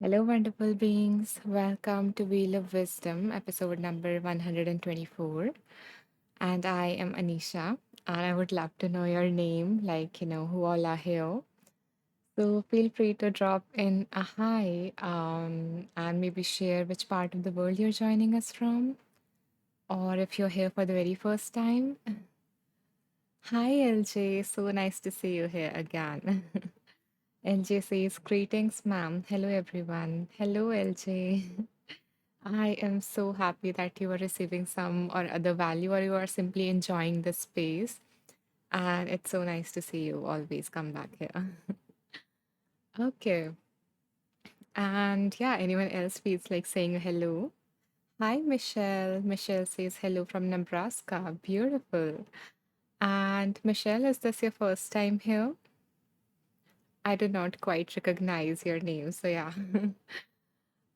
Hello, wonderful beings. Welcome to Wheel of Wisdom, episode number 124. And I am Anisha, and I would love to know your name, who all are here. So feel free to drop in a hi and maybe share which part of the world you're joining us from, or if you're here for the very first time. Hi, LJ. So nice to see you here again. LJ says, greetings, ma'am. Hello, everyone. Hello, LJ. I am so happy that you are receiving some or other value or you are simply enjoying the space. And it's so nice to see you always come back here. Okay. And yeah, anyone else feels like saying hello? Hi, Michelle. Michelle says hello from Nebraska. Beautiful. And Michelle, is this your first time here? I do not quite recognize your name. So yeah.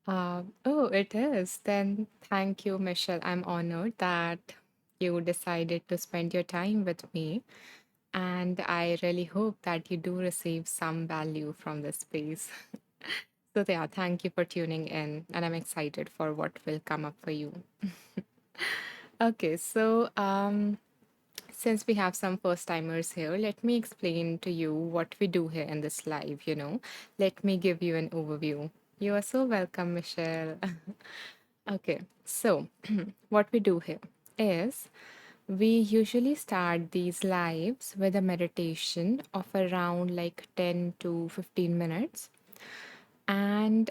Oh, it is. Then thank you, Michelle. I'm honored that you decided to spend your time with me. And I really hope that you do receive some value from this space. So, yeah, thank you for tuning in. And I'm excited for what will come up for you. Okay, so since we have some first timers here, let me explain to you what we do here in this live. Let me give you an overview. You are so welcome, Michelle. Okay, so what we do here is we usually start these lives with a meditation of around like 10 to 15 minutes. And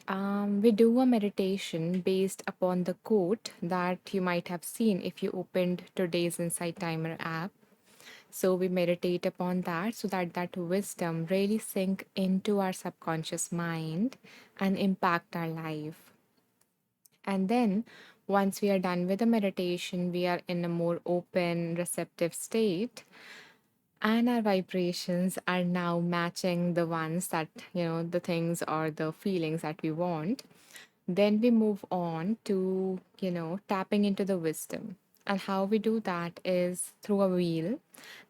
we do a meditation based upon the quote that you might have seen if you opened today's Insight Timer app. So we meditate upon that so that that wisdom really sink into our subconscious mind and impact our life. And then once we are done with the meditation, we are in a more open, receptive state. And our vibrations are now matching the ones that, the things or the feelings that we want. Then we move on to, tapping into the wisdom. And how we do that is through a wheel.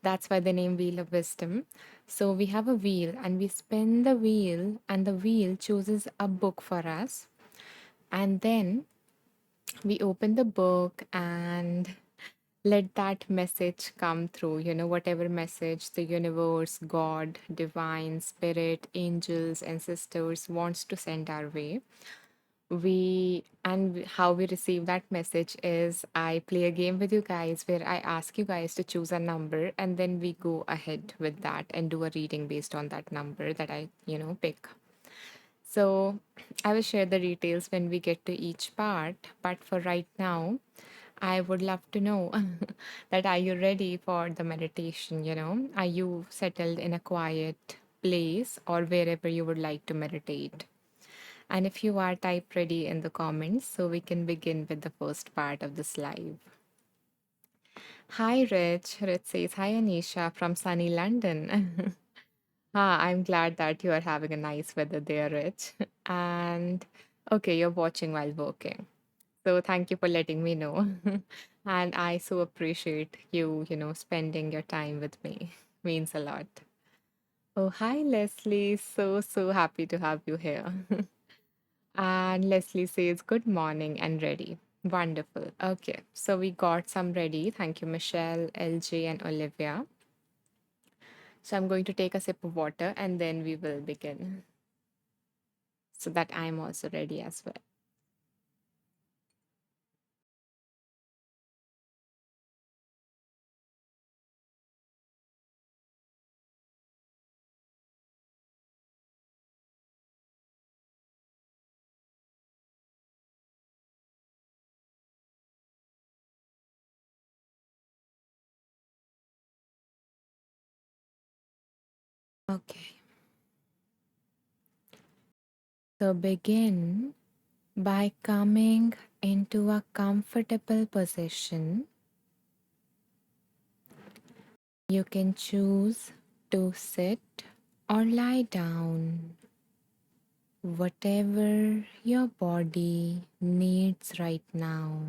That's why the name Wheel of Wisdom. So we have a wheel and we spin the wheel, and the wheel chooses a book for us. And then we open the book and let that message come through, whatever message the universe, God, divine, spirit, angels, ancestors wants to send our way. How we receive that message is I play a game with you guys where I ask you guys to choose a number, and then we go ahead with that and do a reading based on that number that I pick. So I will share the details when we get to each part. But for right now, I would love to know that are you ready for the meditation? Are you settled in a quiet place or wherever you would like to meditate? And if you are, type ready in the comments so we can begin with the first part of this live. Hi, Rich. Rich says, hi, Anisha from sunny London. I'm glad that you are having a nice weather there, Rich. And okay, you're watching while working. So thank you for letting me know. And I so appreciate you, spending your time with me. Means a lot. Oh, hi, Leslie. So happy to have you here. And Leslie says, good morning and ready. Wonderful. Okay, so we got some ready. Thank you, Michelle, LJ, and Olivia. So I'm going to take a sip of water and then we will begin so that I'm also ready as well. Okay, so begin by coming into a comfortable position. You can choose to sit or lie down, whatever your body needs right now.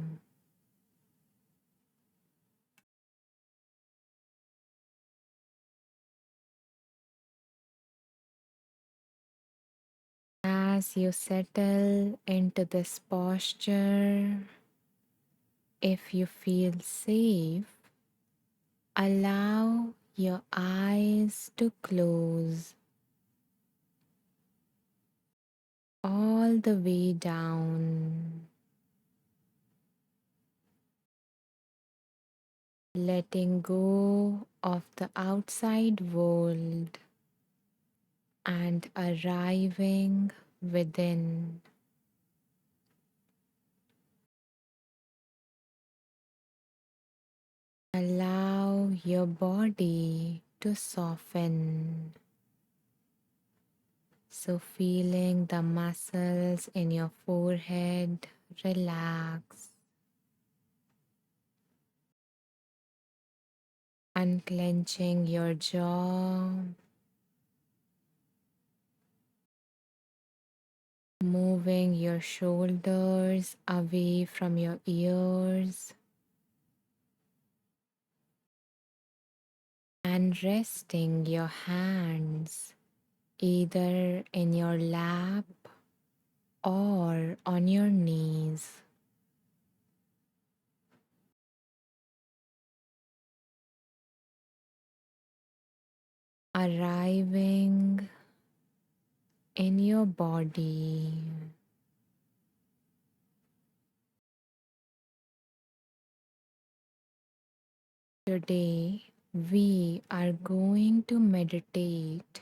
As you settle into this posture, if you feel safe, allow your eyes to close all the way down, letting go of the outside world and arriving within. Allow your body to soften. So, feeling the muscles in your forehead relax, unclenching your jaw, moving your shoulders away from your ears, and resting your hands either in your lap or on your knees. Arriving in your body. Today, we are going to meditate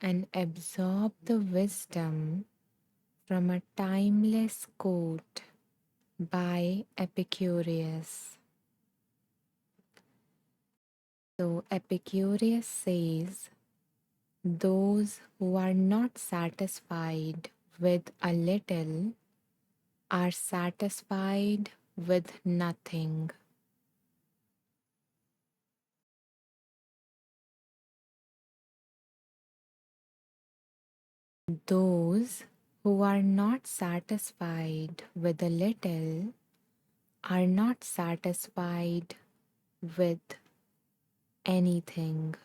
and absorb the wisdom from a timeless quote by Epicurus. So, Epicurus says, those who are not satisfied with a little are satisfied with nothing. Those who are not satisfied with a little are not satisfied with anything.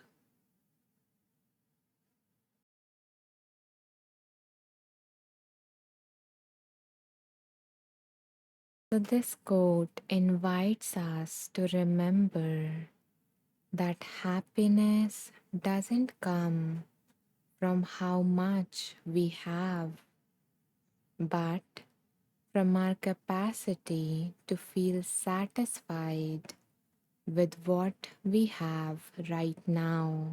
So, this quote invites us to remember that happiness doesn't come from how much we have, but from our capacity to feel satisfied with what we have right now.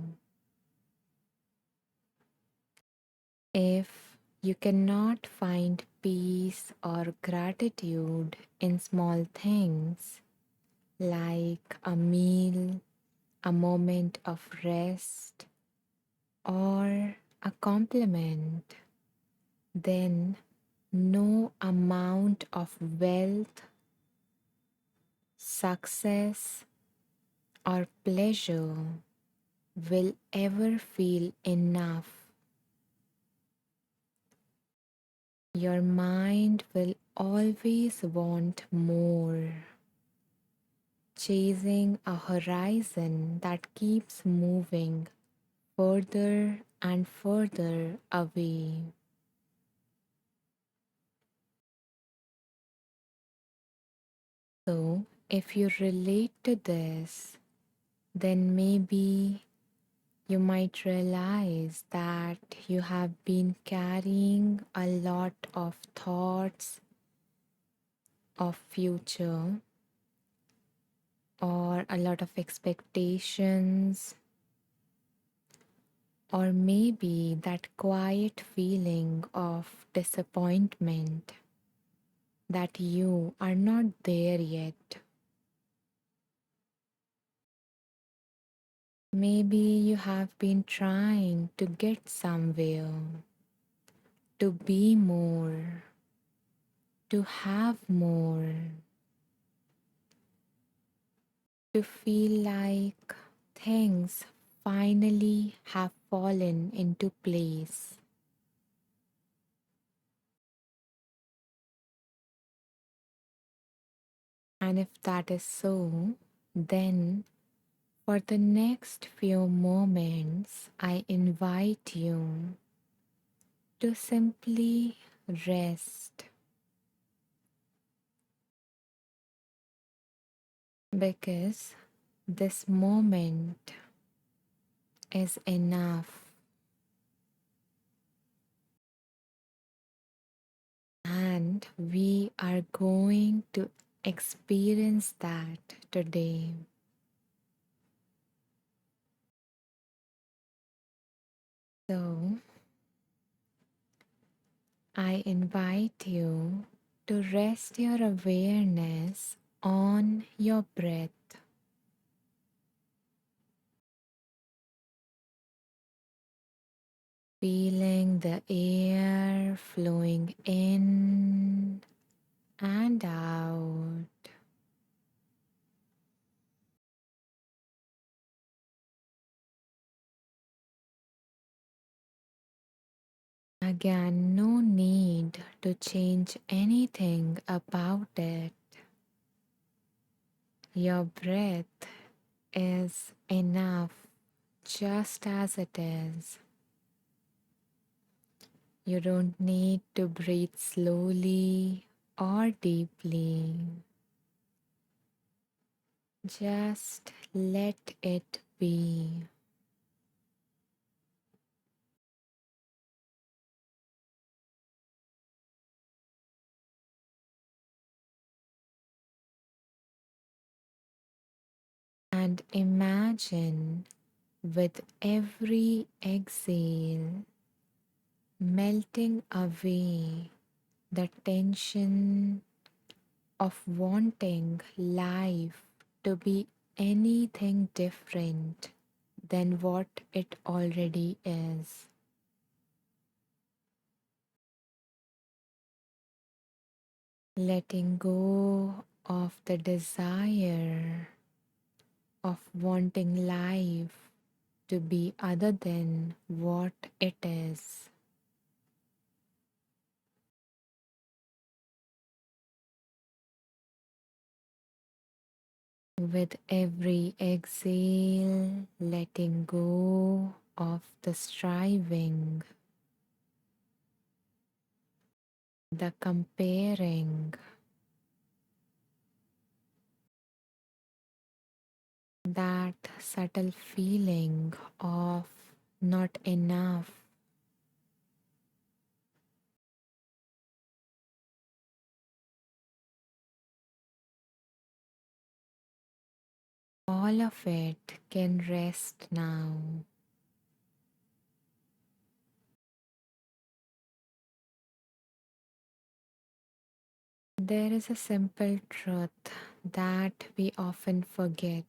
If you cannot find peace or gratitude in small things like a meal, a moment of rest, or a compliment, then no amount of wealth, success, or pleasure will ever feel enough. Your mind will always want more, chasing a horizon that keeps moving further and further away. So, if you relate to this, then maybe you might realize that you have been carrying a lot of thoughts of future or a lot of expectations, or maybe that quiet feeling of disappointment that you are not there yet. Maybe you have been trying to get somewhere, to be more, to have more, to feel like things finally have fallen into place. And if that is so, then for the next few moments, I invite you to simply rest because this moment is enough and we are going to experience that today. So, I invite you to rest your awareness on your breath, feeling the air flowing in and out. Again, no need to change anything about it. Your breath is enough just as it is. You don't need to breathe slowly or deeply. Just let it be. And imagine with every exhale melting away the tension of wanting life to be anything different than what it already is. Letting go of the desire of wanting life to be other than what it is. With every exhale, letting go of the striving, the comparing, that subtle feeling of not enough. All of it can rest now. There is a simple truth that we often forget.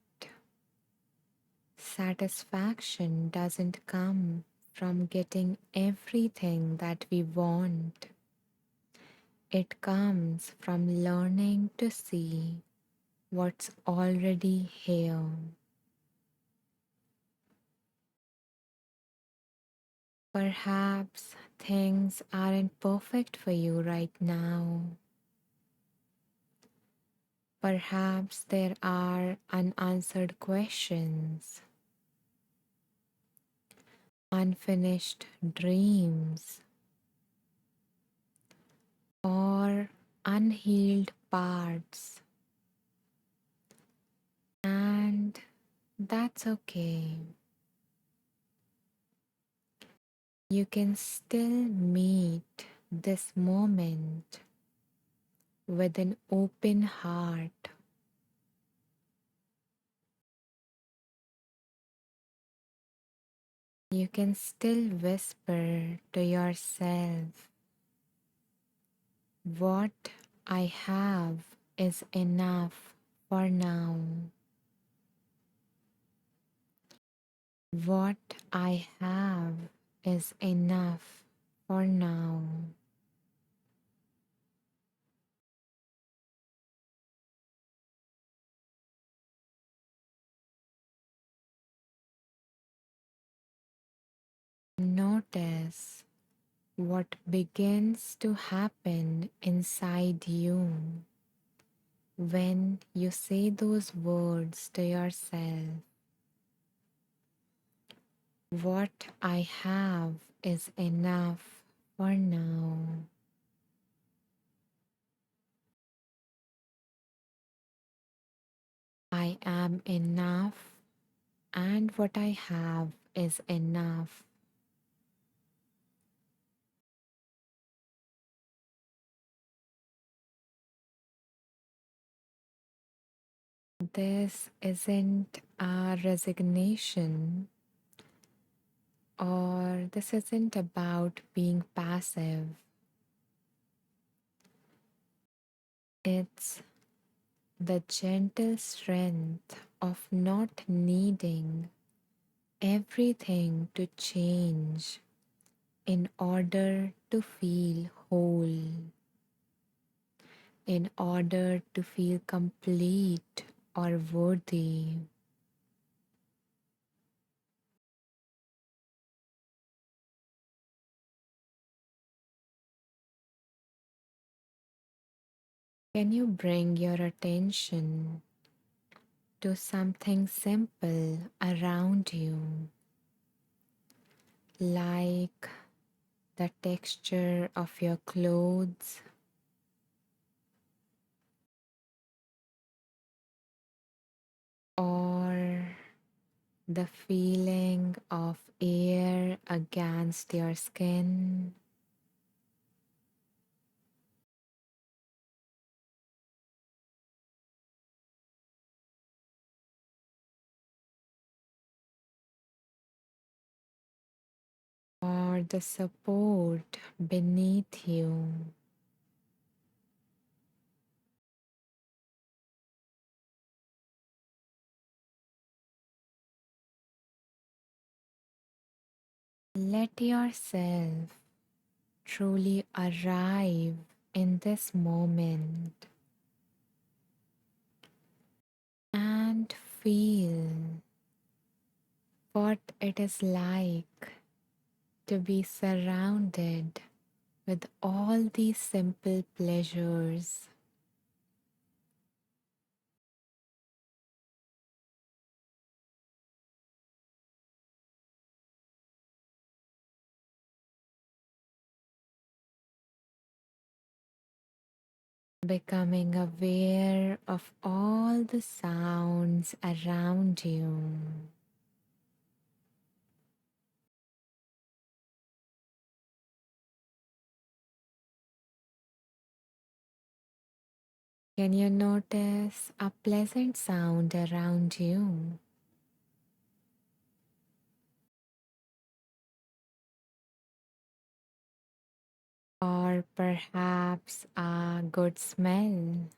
Satisfaction doesn't come from getting everything that we want. It comes from learning to see what's already here. Perhaps things aren't perfect for you right now. Perhaps there are unanswered questions, unfinished dreams, or unhealed parts. And that's okay. You can still meet this moment with an open heart. You can still whisper to yourself, what I have is enough for now. What I have is enough for now. Notice what begins to happen inside you when you say those words to yourself. What I have is enough for now. I am enough, and what I have is enough. This isn't a resignation, or this isn't about being passive. It's the gentle strength of not needing everything to change in order to feel whole, in order to feel complete or worthy. Can you bring your attention to something simple around you, like the texture of your clothes or the feeling of air against your skin? Or the support beneath you? Let yourself truly arrive in this moment and feel what it is like to be surrounded with all these simple pleasures. Becoming aware of all the sounds around you. Can you notice a pleasant sound around you? Or perhaps a good smell?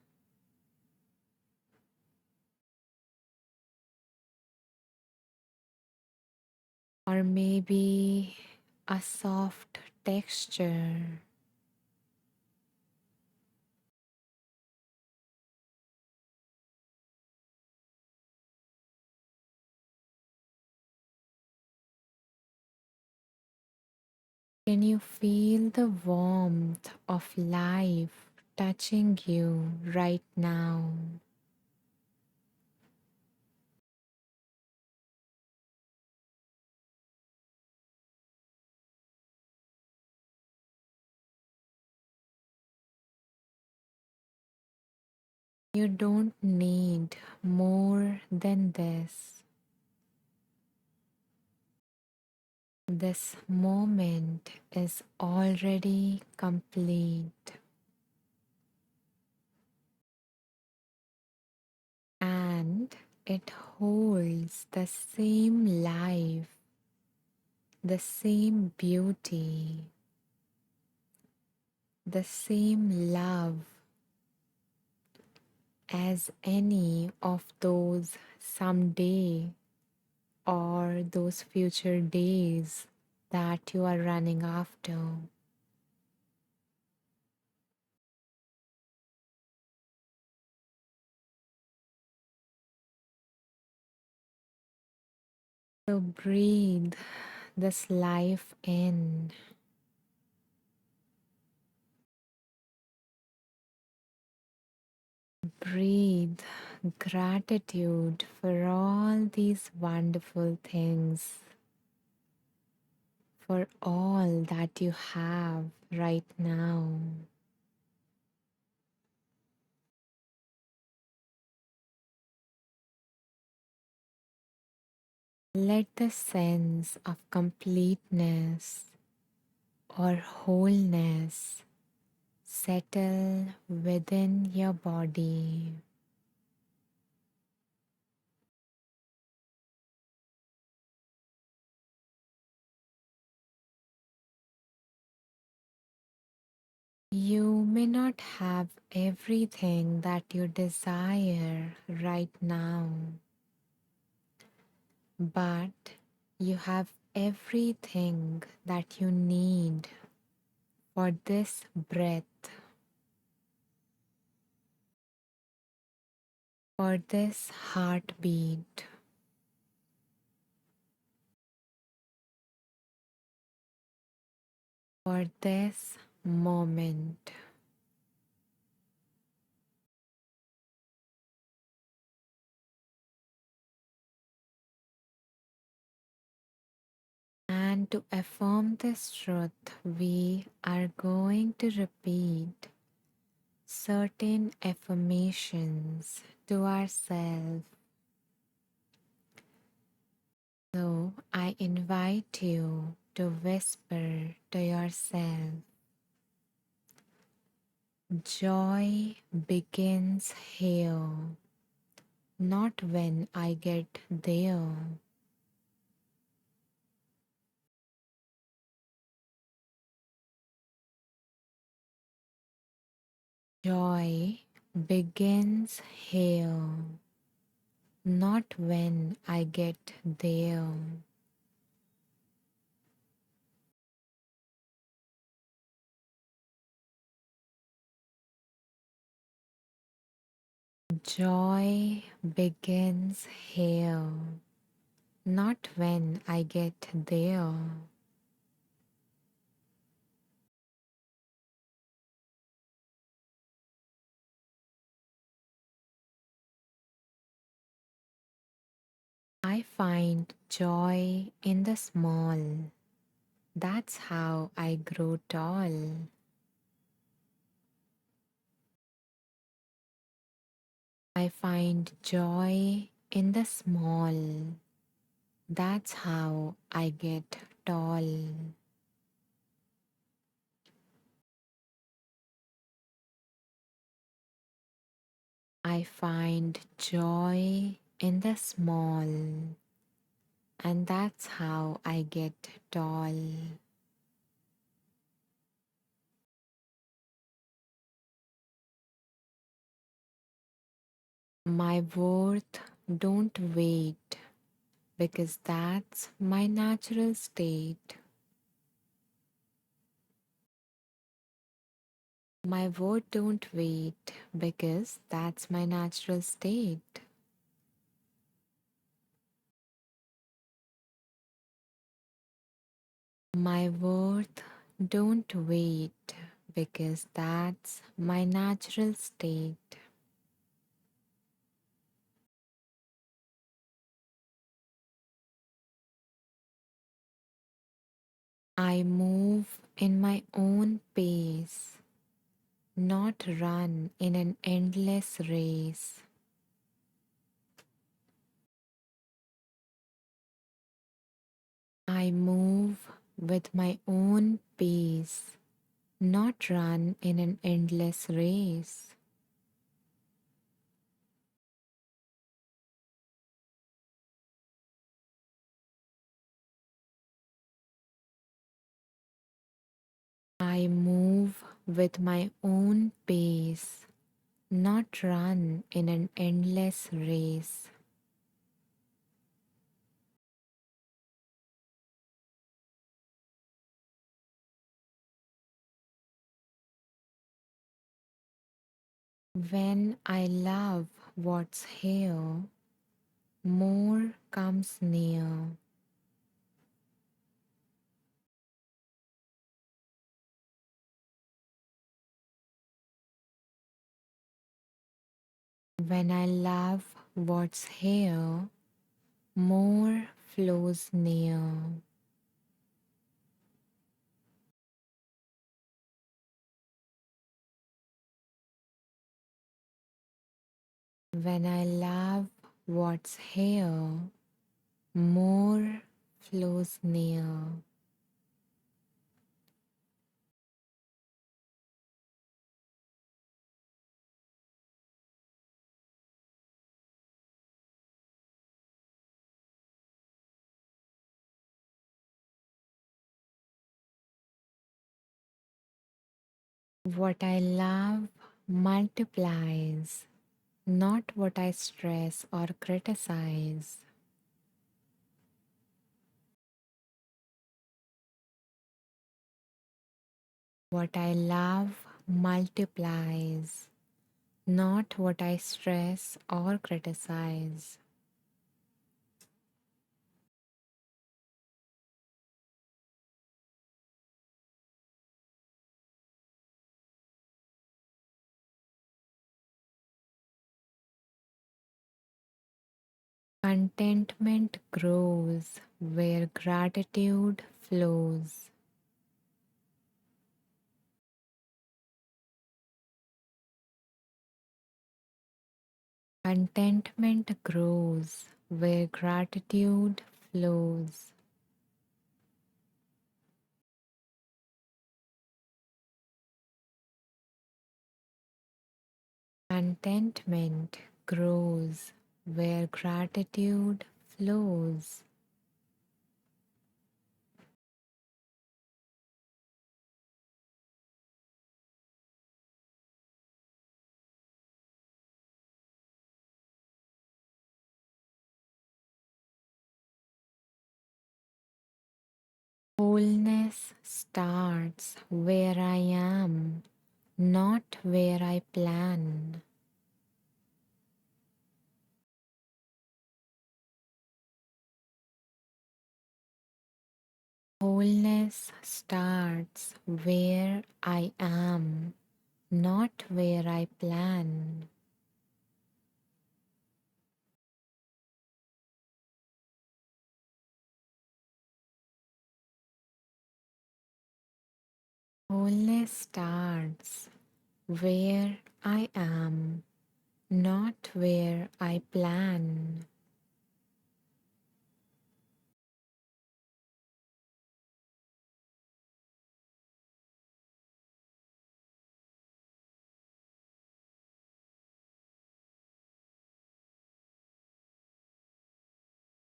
Or maybe a soft texture? Can you feel the warmth of life touching you right now? You don't need more than this. This moment is already complete, and it holds the same life, the same beauty, the same love as any of those someday or those future days that you are running after. So breathe this life in. Breathe gratitude for all these wonderful things, for all that you have right now. Let the sense of completeness or wholeness settle within your body. You may not have everything that you desire right now, but you have everything that you need for this breath, for this heartbeat, for this moment. And to affirm this truth, we are going to repeat certain affirmations to ourselves. So I invite you to whisper to yourself, joy begins here, not when I get there. Joy begins here, not when I get there. Joy begins here, not when I get there. I find joy in the small. That's how I grow tall. I find joy in the small. That's how I get tall. I find joy in the small. And that's how I get tall. My worth don't wait because that's my natural state. My worth don't wait because that's my natural state. My worth don't wait because that's my natural state. I move in my own pace, not run in an endless race. I move with my own pace, not run in an endless race. I move with my own pace, not run in an endless race. When I love what's here, more comes near. When I love what's here, more flows near. When I love what's here, more flows near. What I love multiplies, not what I stress or criticize. What I love multiplies, not what I stress or criticize. Contentment grows where gratitude flows. Contentment grows where gratitude flows. Contentment grows where gratitude flows. Wholeness starts where I am, not where I plan. Wholeness starts where I am, not where I plan. Wholeness starts where I am, not where I plan.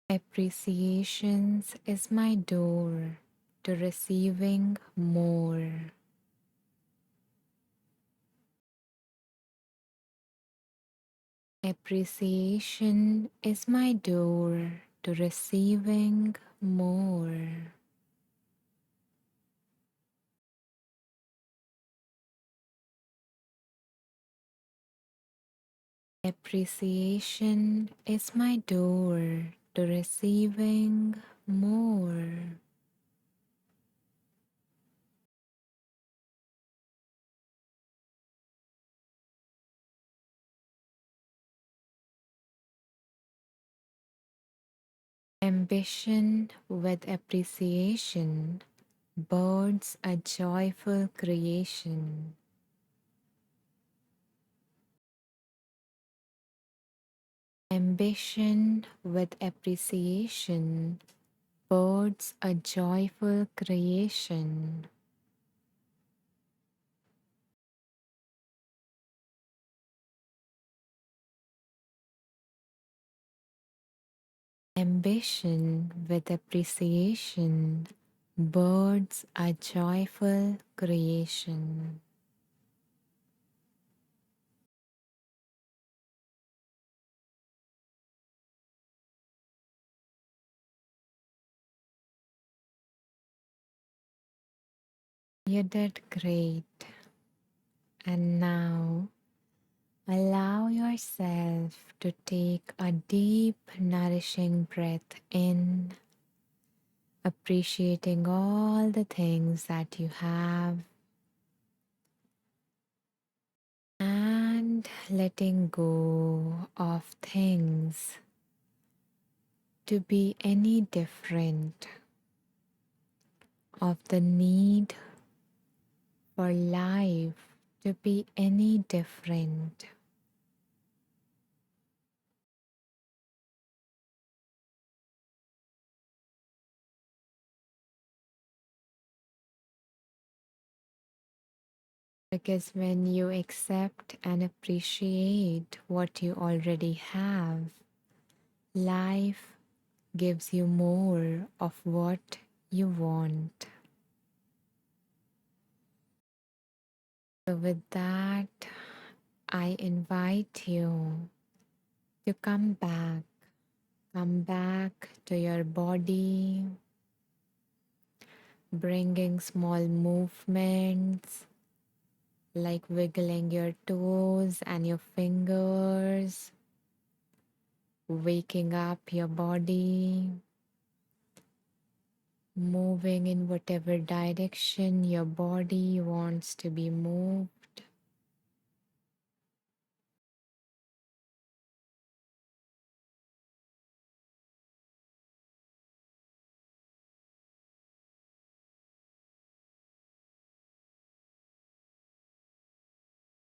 Appreciations is my door to receiving more. Appreciation is my door to receiving more. Appreciation is my door to receiving more. Ambition with appreciation birds a joyful creation. Ambition with appreciation birds a joyful creation. Ambition with appreciation birds a joyful creation. You did great. And now allow yourself to take a deep, nourishing breath in, appreciating all the things that you have, and letting go of things to be any different, of the need for life to be any different. Because when you accept and appreciate what you already have, life gives you more of what you want. So, with that, I invite you to come back to your body, bringing small movements like wiggling your toes and your fingers, waking up your body, moving in whatever direction your body wants to be moved.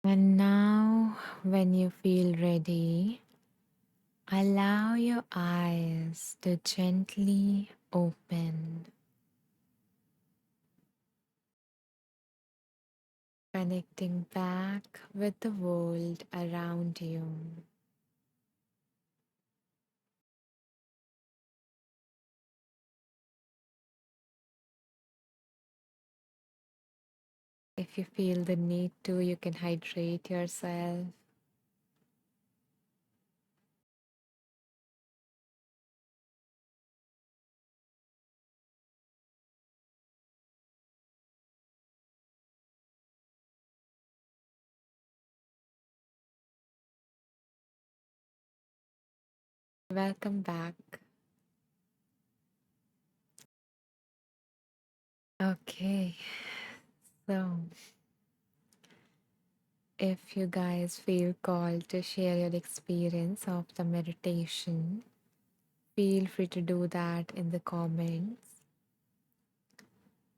And now, when you feel ready, allow your eyes to gently open, connecting back with the world around you. If you feel the need to, you can hydrate yourself. Welcome back. Okay, so if you guys feel called to share your experience of the meditation, feel free to do that in the comments.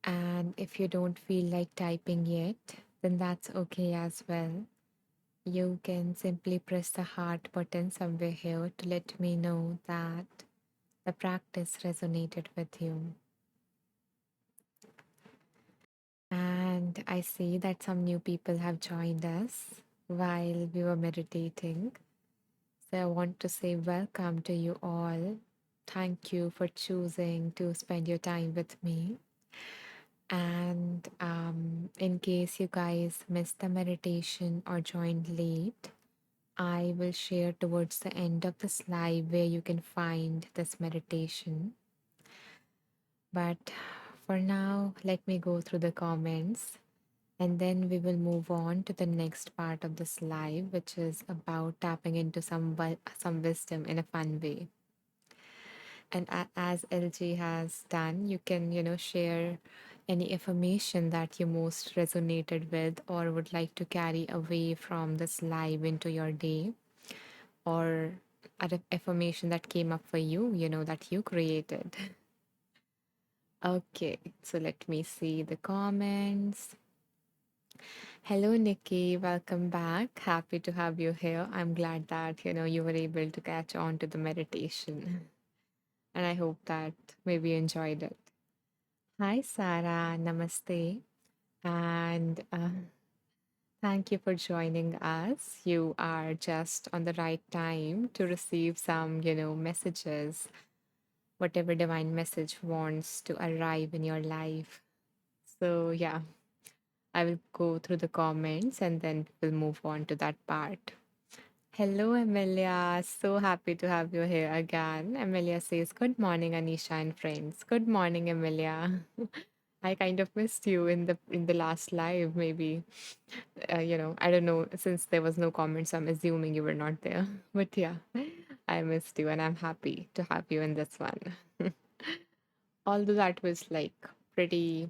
And if you don't feel like typing yet, then that's okay as well. You can simply press the heart button somewhere here to let me know that the practice resonated with you. And I see that some new people have joined us while we were meditating. So I want to say welcome to you all. Thank you for choosing to spend your time with me. And in case you guys missed the meditation or joined late, I will share towards the end of the slide where you can find this meditation. But for now, let me go through the comments and then we will move on to the next part of this live, which is about tapping into some wisdom in a fun way. And as LG has done, you can, share any affirmation that you most resonated with or would like to carry away from this live into your day, or an affirmation that came up for you, that you created. Okay, so let me see the comments. Hello, Nikki. Welcome back. Happy to have you here. I'm glad that, you were able to catch on to the meditation. And I hope that maybe you enjoyed it. Hi, Sarah. Namaste. And thank you for joining us. You are just on the right time to receive some, messages, whatever divine message wants to arrive in your life. So, yeah, I will go through the comments and then we'll move on to that part. Hello, Amelia. So happy to have you here again. Amelia says, "Good morning, Anisha and friends." Good morning, Amelia. I kind of missed you in the last live, maybe. I don't know, since there was no comments, I'm assuming you were not there. But yeah, I missed you and I'm happy to have you in this one. Although that was like pretty,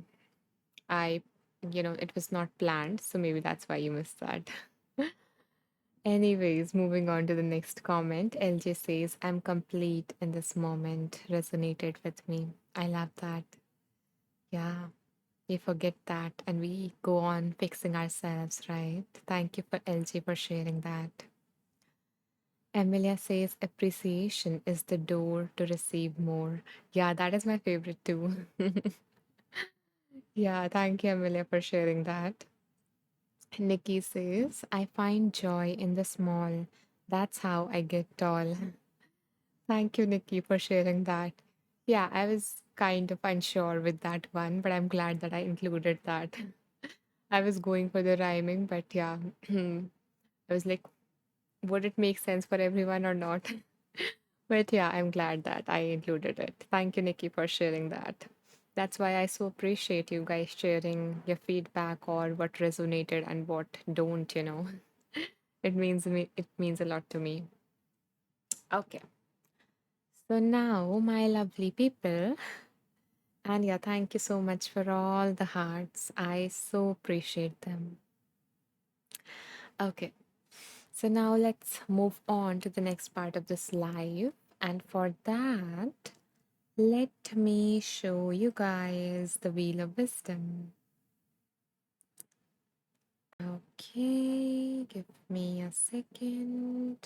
I, it was not planned, so maybe that's why you missed that. Anyways, moving on to the next comment. LJ says, "I'm complete in this moment," resonated with me. I love that. Yeah, we forget that and we go on fixing ourselves, right? Thank you for LJ for sharing that. Emilia says, "Appreciation is the door to receive more." Yeah, that is my favorite too. Yeah, thank you, Emilia, for sharing that. Nikki says, I find joy in the small. That's how I get tall. Thank you, Nikki, for sharing that. Yeah, I was kind of unsure with that one, but I'm glad that I included that. I was going for the rhyming, but yeah, I was like, would it make sense for everyone or not? But yeah, I'm glad that I included it. Thank you, Nikki, for sharing that. That's why I so appreciate you guys sharing your feedback or what resonated and what don't. It means a lot to me. Okay. So now, my lovely people, and yeah, thank you so much for all the hearts. I so appreciate them. Okay. So now let's move on to the next part of this live. And for that, let me show you guys the Wheel of Wisdom. Okay, give me a second.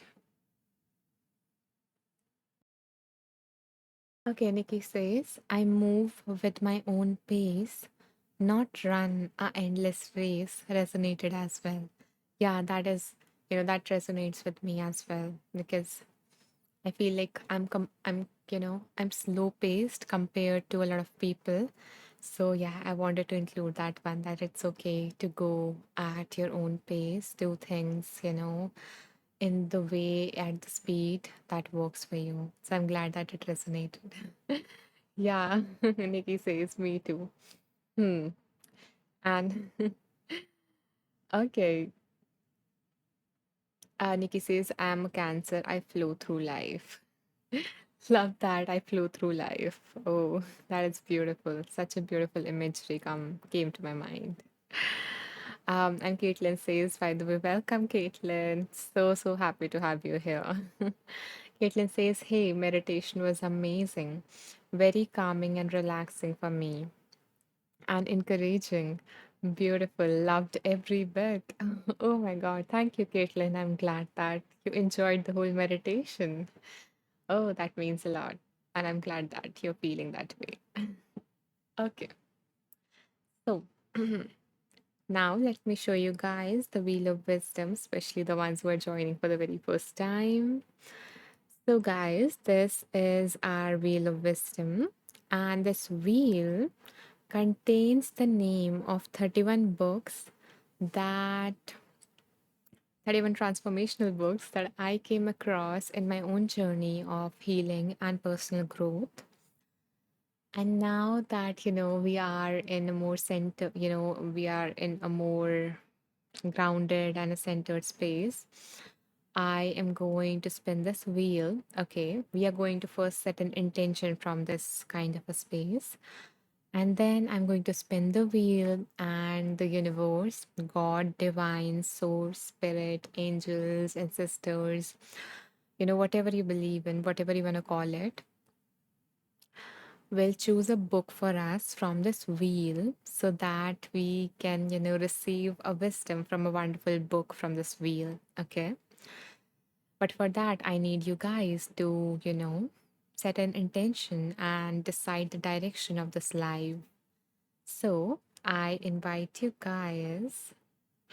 Okay, Nikki says, I move with my own pace, not run a endless race, resonated as well. Yeah, that resonates with me as well because I feel like I'm slow paced compared to a lot of people. So yeah, I wanted to include that one that it's okay to go at your own pace, do things, in the way at the speed that works for you. So I'm glad that it resonated. Yeah, Nikki says me too. Hmm. And okay, Nikki says I'm a Cancer. I flow through life. Love that. I flew through life. Oh, that is beautiful. Such a beautiful imagery came to my mind. And Caitlin says, by the way, welcome, Caitlin. So happy to have you here. Caitlin says, hey, meditation was amazing. Very calming and relaxing for me and encouraging. Beautiful. Loved every bit. Oh my God. Thank you, Caitlin. I'm glad that you enjoyed the whole meditation. Oh, that means a lot. And I'm glad that you're feeling that way. Okay. So now let me show you guys the Wheel of Wisdom, especially the ones who are joining for the very first time. So, guys, this is our Wheel of Wisdom, and this wheel contains the name of 31 books that 31 transformational books that I came across in my own journey of healing and personal growth. And now that we are in a more we are in a more grounded and a centered space, I am going to spin this wheel. Okay, we are going to first set an intention from this kind of a space. And then I'm going to spin the wheel, and the universe, God, divine, source, spirit, angels, ancestors, whatever you believe in, whatever you want to call it, will choose a book for us from this wheel so that we can receive a wisdom from a wonderful book from this wheel. Okay. But for that, I need you guys to set an intention and decide the direction of this live. So I invite you guys.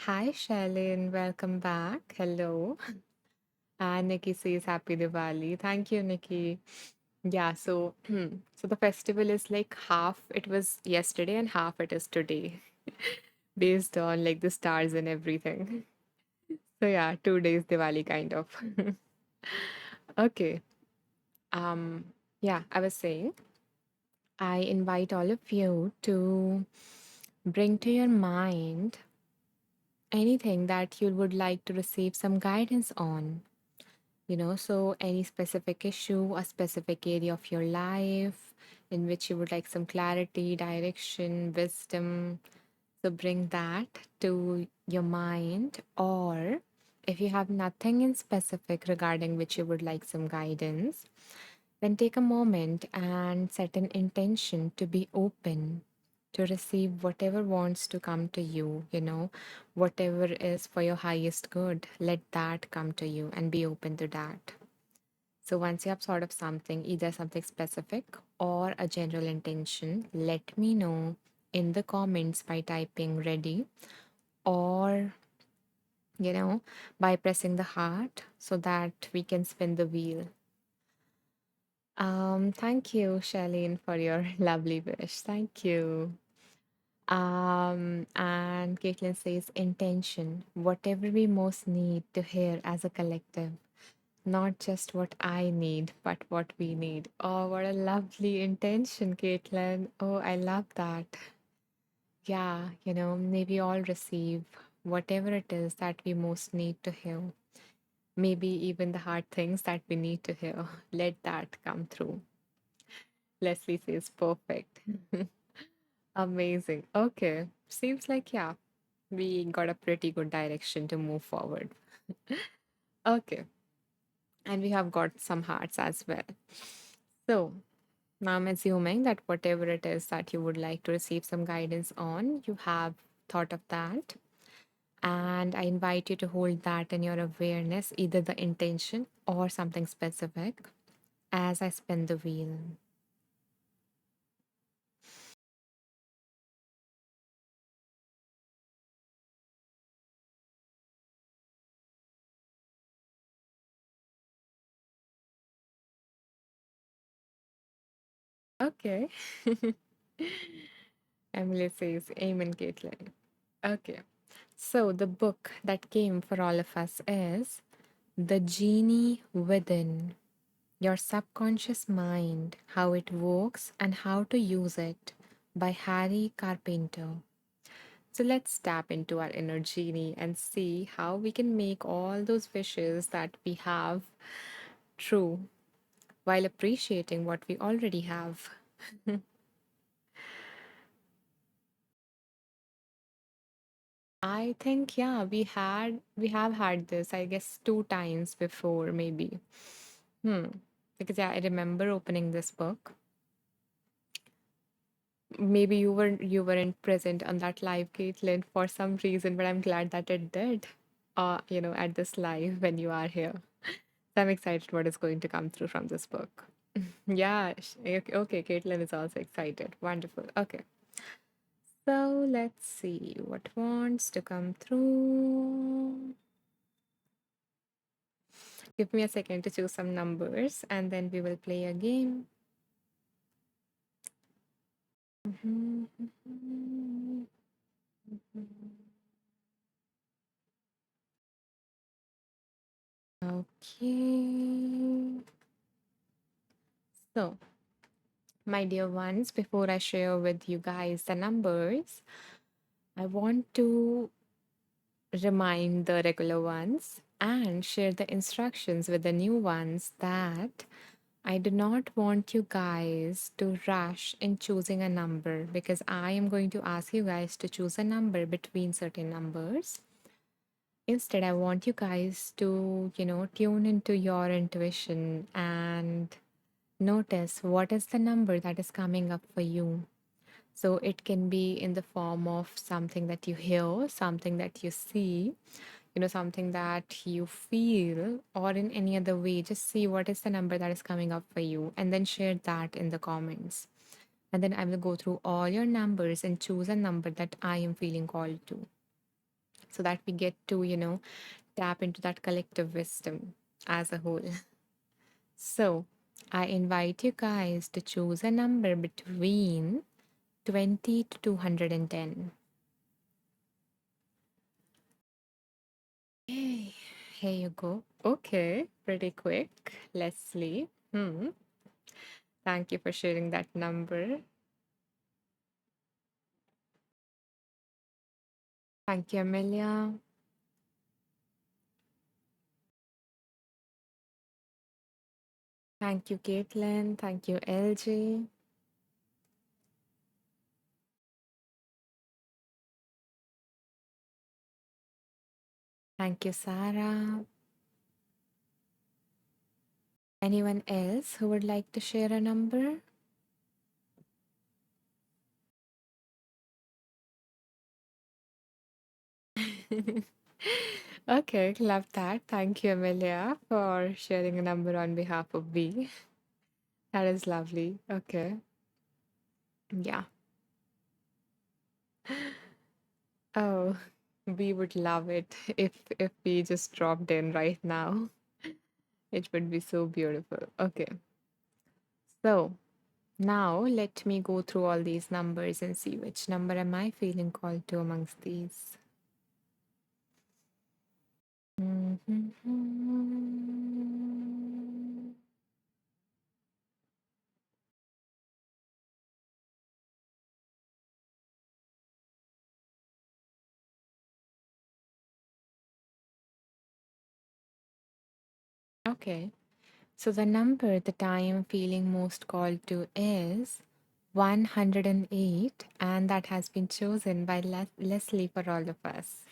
Hi, Shalin. Welcome back. Hello. And Nikki says Happy Diwali. Thank you, Nikki. Yeah, so so the festival is like half it was yesterday and half it is today, based on like the stars and everything. So yeah, 2 days Diwali kind of. Okay. Um, yeah, I was saying I invite all of you to bring to your mind anything that you would like to receive some guidance on. So any specific issue, a specific area of your life in which you would like some clarity, direction, wisdom. So bring that to your mind. Or if you have nothing in specific regarding which you would like some guidance, then take a moment and set an intention to be open to receive whatever wants to come to you, whatever is for your highest good, let that come to you and be open to that. So once you have sort of something, either something specific or a general intention, let me know in the comments by typing ready, or you know, by pressing the heart so that we can spin the wheel. Thank you, Charlene, for your lovely wish. Thank you. And Caitlin says intention, whatever we most need to hear as a collective, not just what I need, but what we need. Oh, what a lovely intention, Caitlin. Oh, I love that. Yeah, may we all receive whatever it is that we most need to hear. Maybe even the hard things that we need to hear. Let that come through. Leslie says perfect. Amazing. Okay. Seems like, yeah, we got a pretty good direction to move forward. Okay. And we have got some hearts as well. So now I'm assuming that whatever it is that you would like to receive some guidance on, you have thought of that. And I invite you to hold that in your awareness, either the intention or something specific, as I spin the wheel. Okay. Emily says, Amen, Caitlin. Okay. So the book that came for all of us is The Genie Within, Your Subconscious Mind, How It Works and How to Use It by Harry Carpenter. So let's tap into our inner genie and see how we can make all those wishes that we have true while appreciating what we already have. I think, yeah, we have had this, I guess, two times before, maybe. Hmm. Because, yeah, I remember opening this book. Maybe you weren't present on that live, Caitlin, for some reason, but I'm glad that it did. At this live when you are here. So I'm excited what is going to come through from this book. Yeah. Okay, okay, Caitlin is also excited. Wonderful. Okay. So let's see what wants to come through. Give me a second to choose some numbers and then we will play a game. Mhm, mhm, mhm. Okay. So, my dear ones, before I share with you guys the numbers, I want to remind the regular ones and share the instructions with the new ones that I do not want you guys to rush in choosing a number because I am going to ask you guys to choose a number between certain numbers. Instead, I want you guys to, tune into your intuition and notice what is the number that is coming up for you. So it can be in the form of something that you hear, something that you see, something that you feel, or in any other way. Just see what is the number that is coming up for you and then share that in the comments. And then I will go through all your numbers and choose a number that I am feeling called to so that we get to, tap into that collective wisdom as a whole. So I invite you guys to choose a number between 20 to 210. Hey, here you go. Okay, pretty quick. Leslie. Thank you for sharing that number. Thank you, Amelia. Thank you, Caitlin. Thank you, LJ. Thank you, Sarah. Anyone else who would like to share a number? Okay, love that. Thank you, Amelia, for sharing a number on behalf of B. That is lovely. Okay. Yeah. Oh. We would love it if we just dropped in right now. It would be so beautiful. Okay. So now let me go through all these numbers and see which number am I feeling called to amongst these. Mhm. Okay. So the number that I am feeling most called to is 108, and that has been chosen by Leslie for all of us.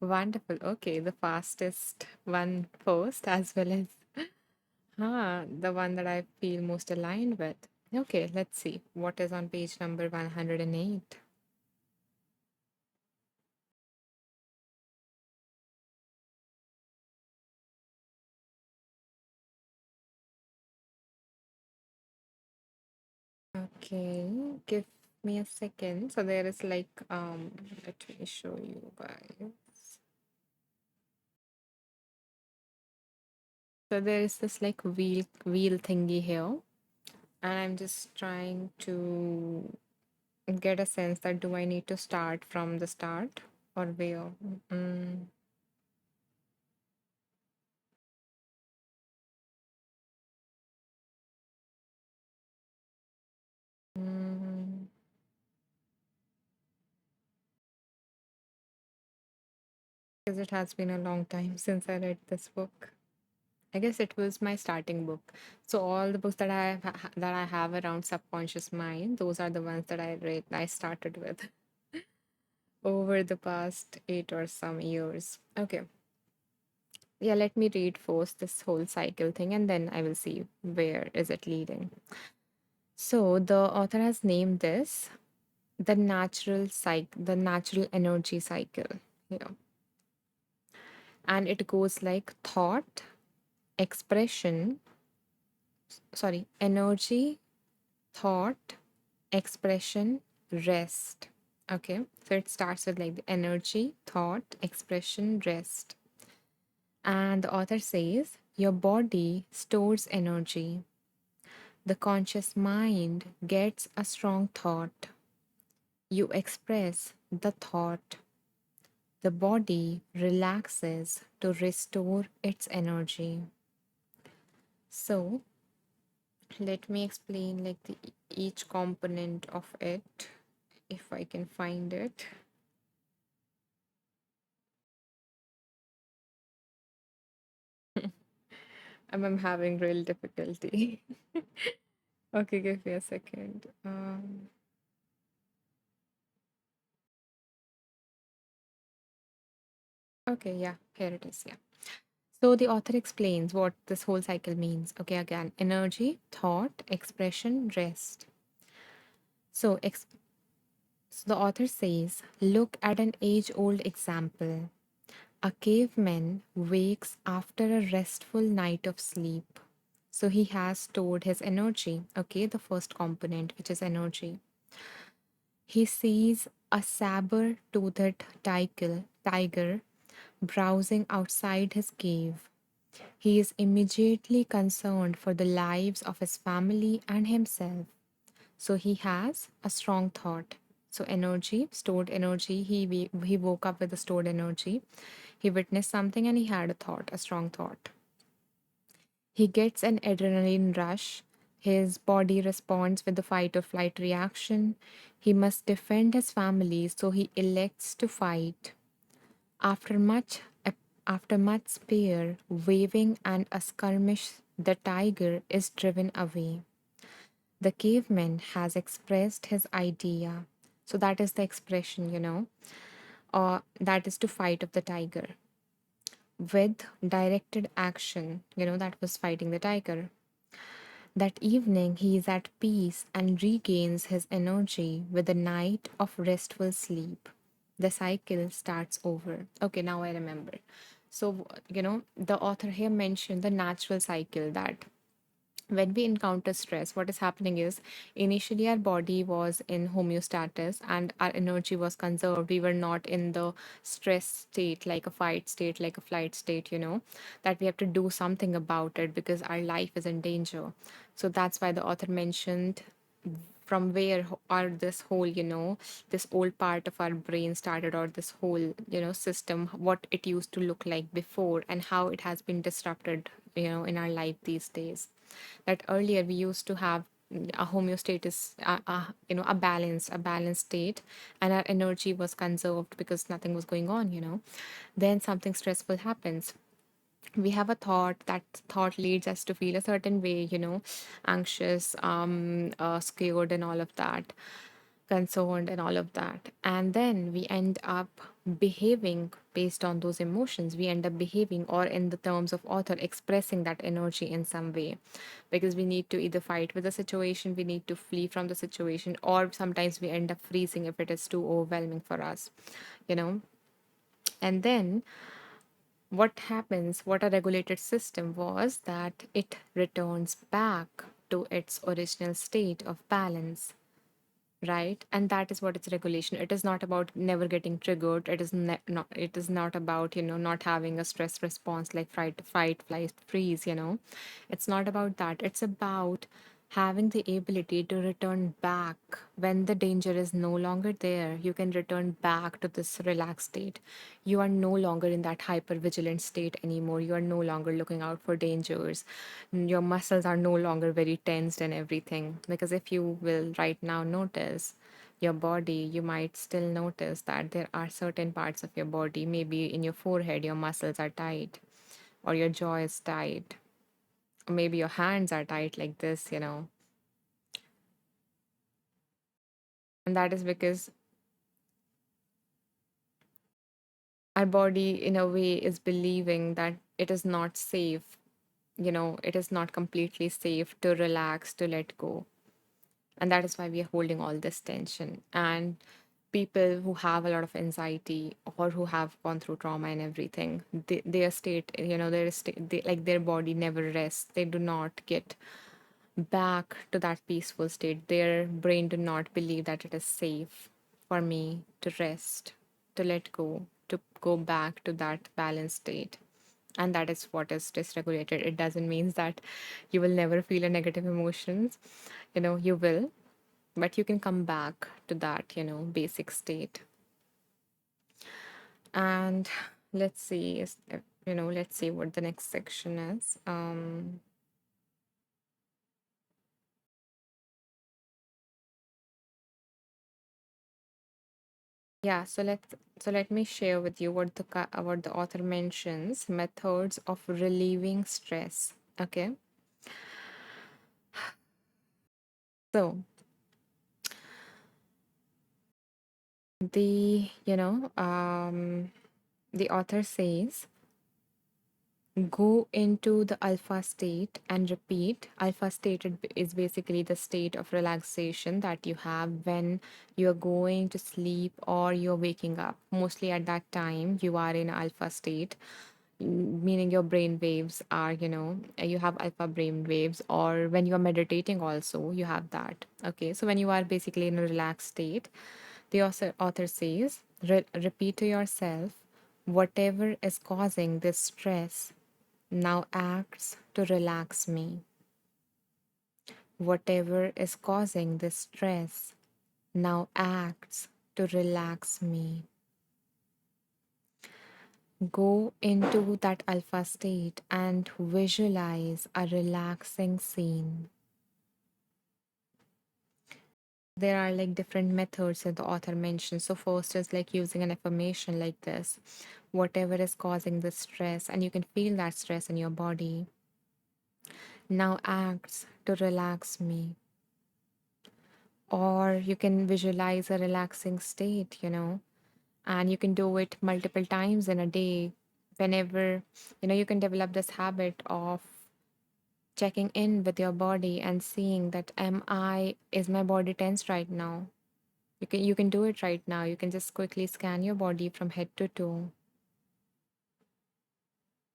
Wonderful. Okay, the fastest one first, as well as the one that I feel most aligned with. Okay, let's see what is on page number 108. Okay, give me a second. So there is like let me show you guys. So there is this like wheel thingy here, and I'm just trying to get a sense that do I need to start from the start or where? Mm, mm, because it has been a long time since I read this book. I guess it was my starting book. So all the books that that I have around subconscious mind, those are the ones that I read. I started with over the past 8 or some years. Okay, yeah. Let me read first this whole cycle thing, and then I will see where is it leading. So the author has named this the natural energy cycle. Yeah, and it goes like thought, expression, sorry, energy, thought, expression, rest. Okay, so it starts with like the energy, thought, expression, rest. And the author says your body stores energy. The conscious mind gets a strong thought. You express the thought. The body relaxes to restore its energy. So, let me explain like each component of it if I can find it. I'm having real difficulty. Okay, give me a second. Okay, yeah, here it is. Yeah. So the author explains what this whole cycle means. Okay, again, energy, thought, expression, rest. So, so the author says, look at an age old example. A caveman wakes after a restful night of sleep. So he has stored his energy. Okay, the first component, which is energy. He sees a saber-toothed tiger browsing outside his cave. He is immediately concerned for the lives of his family and himself. So he has a strong thought. So energy, stored energy. He woke up with a stored energy. He witnessed something and he had a thought, a strong thought. He gets an adrenaline rush. His body responds with the fight or flight reaction. He must defend his family, so he elects to fight. After much after much spear, waving, and a skirmish, the tiger is driven away. The caveman has expressed his idea. So that is the expression, or that is to fight of the tiger. With directed action, that was fighting the tiger. That evening, he is at peace and regains his energy with a night of restful sleep. The cycle starts over. Okay, now I remember. So, the author here mentioned the natural cycle that When we encounter stress, what is happening is initially our body was in homeostasis and our energy was conserved. We were not in the stress state, like a fight state, like a flight state, that we have to do something about it because our life is in danger. So that's why the author mentioned from where are this whole, this old part of our brain started, or this whole, system, what it used to look like before and how it has been disrupted, in our life these days. That earlier we used to have a homeostasis, a balanced state, and our energy was conserved because nothing was going on. Then something stressful happens. We have a thought. That thought leads us to feel a certain way, anxious, scared, and all of that, concerned, and all of that. And then we end up behaving based on those emotions. We end up behaving, or in the terms of author, expressing that energy in some way, because we need to either fight with the situation, we need to flee from the situation, or sometimes we end up freezing if it is too overwhelming for us, you know. And then what happens, what a regulated system was, that it returns back to its original state of balance, right? And that is what it's regulation. It is not about never getting triggered. It is not, it is not about, not having a stress response like fight, flight, freeze, it's not about that. It's about having the ability to return back when the danger is no longer there. You can return back to this relaxed state. You are no longer in that hyper vigilant state anymore. You are no longer looking out for dangers. Your muscles are no longer very tensed and everything. Because if you will right now notice your body, you might still notice that there are certain parts of your body, maybe in your forehead, your muscles are tight, or your jaw is tight, or maybe your hands are tight like this. And that is because our body, in a way, is believing that it is not safe. It is not completely safe to relax, to let go. And that is why we are holding all this tension. And people who have a lot of anxiety or who have gone through trauma and everything, their state, like their body never rests. They do not get back to that peaceful state. Their brain do not believe that it is safe for me to rest, to let go, to go back to that balanced state. And that is what is dysregulated. It doesn't mean that you will never feel a negative emotions. You will, but you can come back to that, basic state. And let's see, let's see what the next section is. Yeah, so let me share with you what the author mentions, methods of relieving stress. Okay. So the you know the author says, go into the alpha state and repeat. Alpha state is basically the state of relaxation that you have when you're going to sleep or you're waking up. Mostly at that time, you are in alpha state, meaning your brain waves are, you have alpha brain waves, or when you are meditating, also, you have that. Okay, so when you are basically in a relaxed state, the author says, repeat to yourself, whatever is causing this stress now acts to relax me. Whatever is causing this stress now acts to relax me. Go into that alpha state and visualize a relaxing scene. There are like different methods that the author mentions. So, first is like using an affirmation like this, whatever is causing the stress, and you can feel that stress in your body, now acts to relax me. Or you can visualize a relaxing state, and you can do it multiple times in a day. Whenever, you can develop this habit of checking in with your body and seeing that, is my body tense right now? You can do it right now. You can just quickly scan your body from head to toe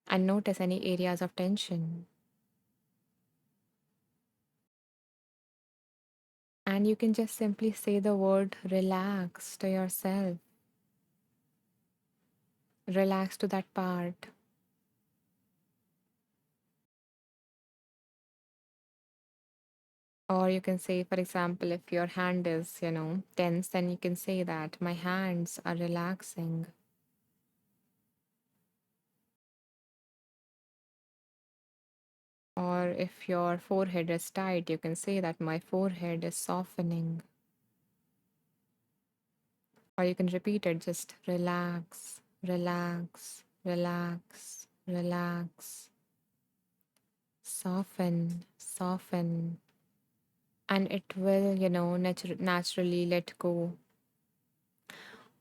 and notice any areas of tension. And you can just simply say the word relax to yourself, relax to that part. Or you can say, for example, if your hand is, tense, then you can say that my hands are relaxing. Or if your forehead is tight, you can say that my forehead is softening. Or you can repeat it, just relax, relax, relax, relax, soften, soften. And it will, naturally let go.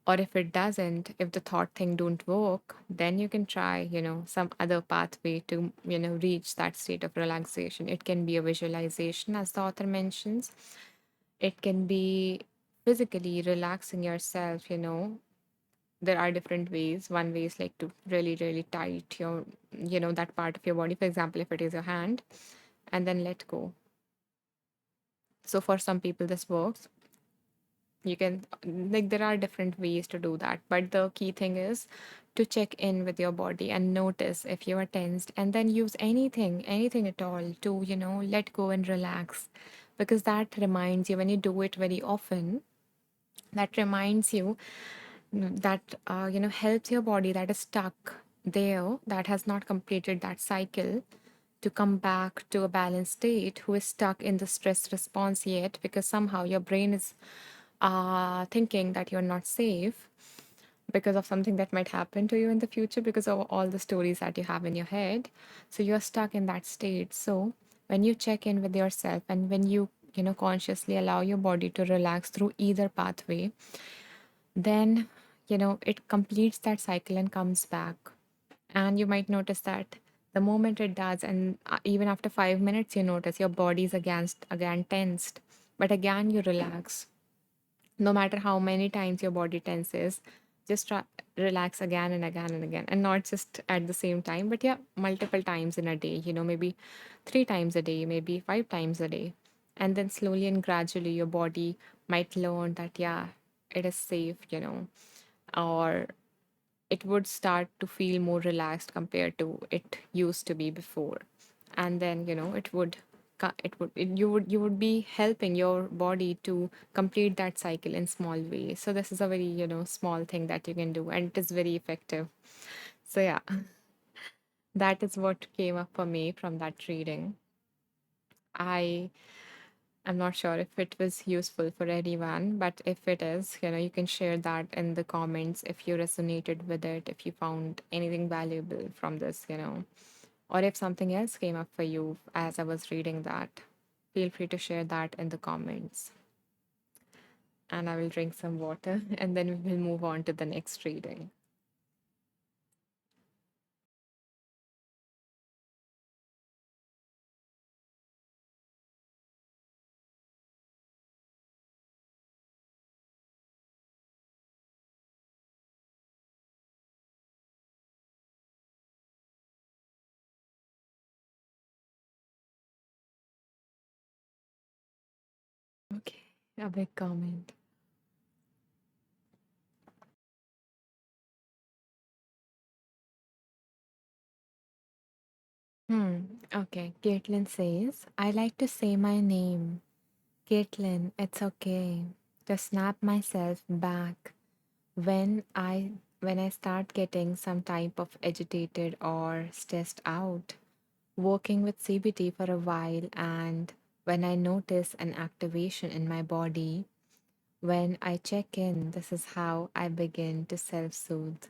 Or if it doesn't, if the thought thing don't work, then you can try, some other pathway to, reach that state of relaxation. It can be a visualization, as the author mentions. It can be physically relaxing yourself. There are different ways. One way is like to really, really tight your, that part of your body. For example, if it is your hand, and then let go. So for some people, this works. You can, like, there are different ways to do that, but the key thing is to check in with your body and notice if you are tensed, and then use anything at all to, let go and relax, because that reminds you, when you do it very often, that reminds you, that helps your body that is stuck there, that has not completed that cycle, to come back to a balanced state, who is stuck in the stress response yet, because somehow your brain is thinking that you're not safe because of something that might happen to you in the future, because of all the stories that you have in your head. So you're stuck in that state. So when you check in with yourself, and when you, consciously allow your body to relax through either pathway, then, it completes that cycle and comes back. And you might notice that the moment it does, and even after 5 minutes, you notice your body's again tensed, but again you relax. No matter how many times your body tenses, just try, relax again and again and again, and not just at the same time, but yeah, multiple times in a day, maybe 3 times a day, maybe 5 times a day. And then slowly and gradually your body might learn that, yeah, it is safe, or it would start to feel more relaxed compared to it used to be before. And then, you would be helping your body to complete that cycle in small ways. So this is a very, small thing that you can do, and it is very effective. So yeah, that is what came up for me from that reading. I I'm not sure if it was useful for anyone, but if it is, you can share that in the comments if you resonated with it, if you found anything valuable from this, or if something else came up for you as I was reading that. Feel free to share that in the comments. And I will drink some water and then we will move on to the next reading. Okay, a big comment. Okay, Caitlin says, I like to say my name. Caitlin, it's okay to snap myself back when I start getting some type of agitated or stressed out. Working with CBT for a while, and when I notice an activation in my body, when I check in, this is how I begin to self-soothe.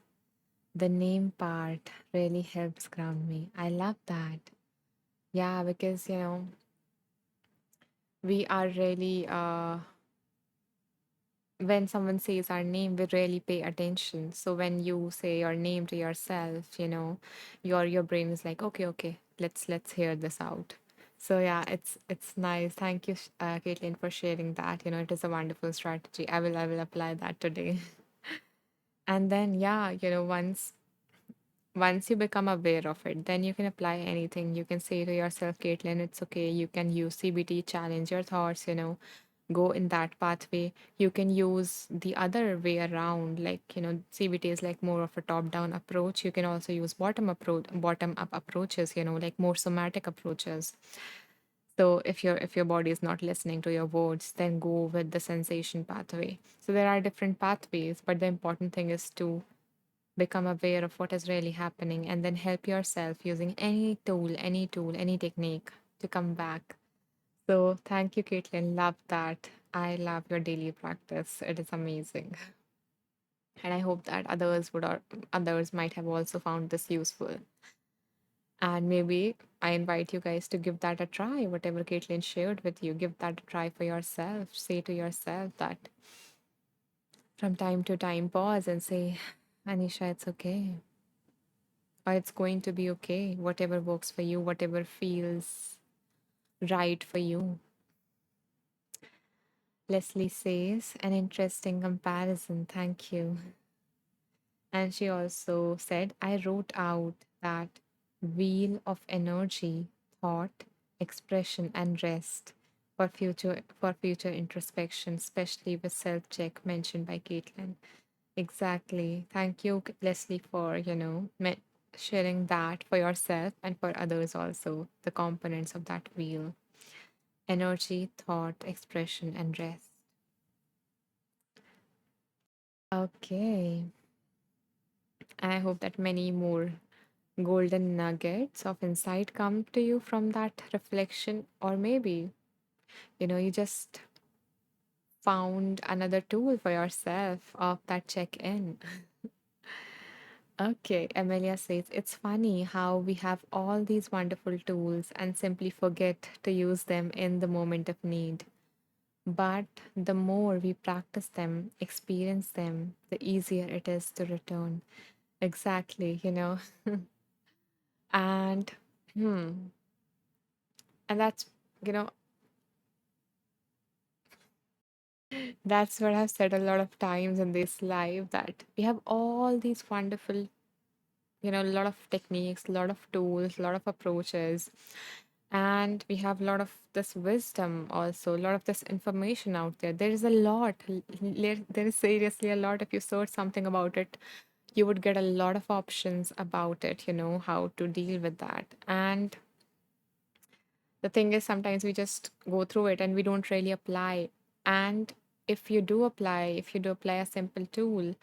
The name part really helps ground me. I love that. Yeah, because we are really when someone says our name, we really pay attention. So when you say your name to yourself, your brain is like, okay, okay, let's hear this out. So yeah, it's nice. Thank you, Caitlin, for sharing that. It is a wonderful strategy. I will apply that today. And then yeah, once you become aware of it, then you can apply anything. You can say to yourself, Caitlin, it's okay. You can use CBT, challenge your thoughts, go in that pathway. You can use the other way around, like, CBT is like more of a top down approach. You can also use bottom up approaches, like more somatic approaches. So if your body is not listening to your words, then go with the sensation pathway. So there are different pathways, but the important thing is to become aware of what is really happening and then help yourself using any technique to come back. So thank you, Caitlin. Love that. I love your daily practice. It is amazing. And I hope that others might have also found this useful. And maybe I invite you guys to give that a try. Whatever Caitlin shared with you, give that a try for yourself. Say to yourself that from time to time, pause and say, Anisha, it's okay. Or it's going to be okay. Whatever works for you, whatever feels right for you. Leslie says, an interesting comparison. Thank you. And she also said, I wrote out that wheel of energy, thought, expression, and rest for future introspection, especially with self-check mentioned by Caitlin. Exactly. Thank you, Leslie, for sharing that for yourself and for others also. The components of that wheel: energy, thought, expression, and rest. Okay. I hope that many more golden nuggets of insight come to you from that reflection, or maybe you just found another tool for yourself of that check-in. Okay, Amelia says it's funny how we have all these wonderful tools and simply forget to use them in the moment of need. But the more we practice them, experience them, the easier it is to return. Exactly. And hmm, and you know that's what I've said a lot of times in this live, that we have all these wonderful, a lot of techniques, a lot of tools, a lot of approaches, and we have a lot of this wisdom also, a lot of this information out there. There is a lot. There is seriously a lot. If you search something about it, you would get a lot of options about it, how to deal with that. And the thing is, sometimes we just go through it and we don't really apply. And if you do apply a simple tool,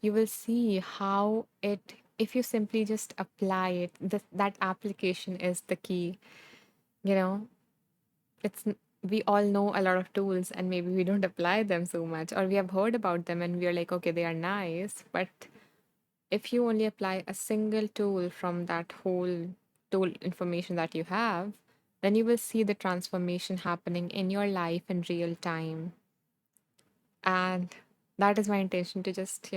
you will see how if you simply just apply it, that application is the key. You know, we all know a lot of tools and maybe we don't apply them so much, or we have heard about them and we are like, okay, they are nice. But if you only apply a single tool from that whole tool information that you have, then you will see the transformation happening in your life in real time. And that is my intention, to just,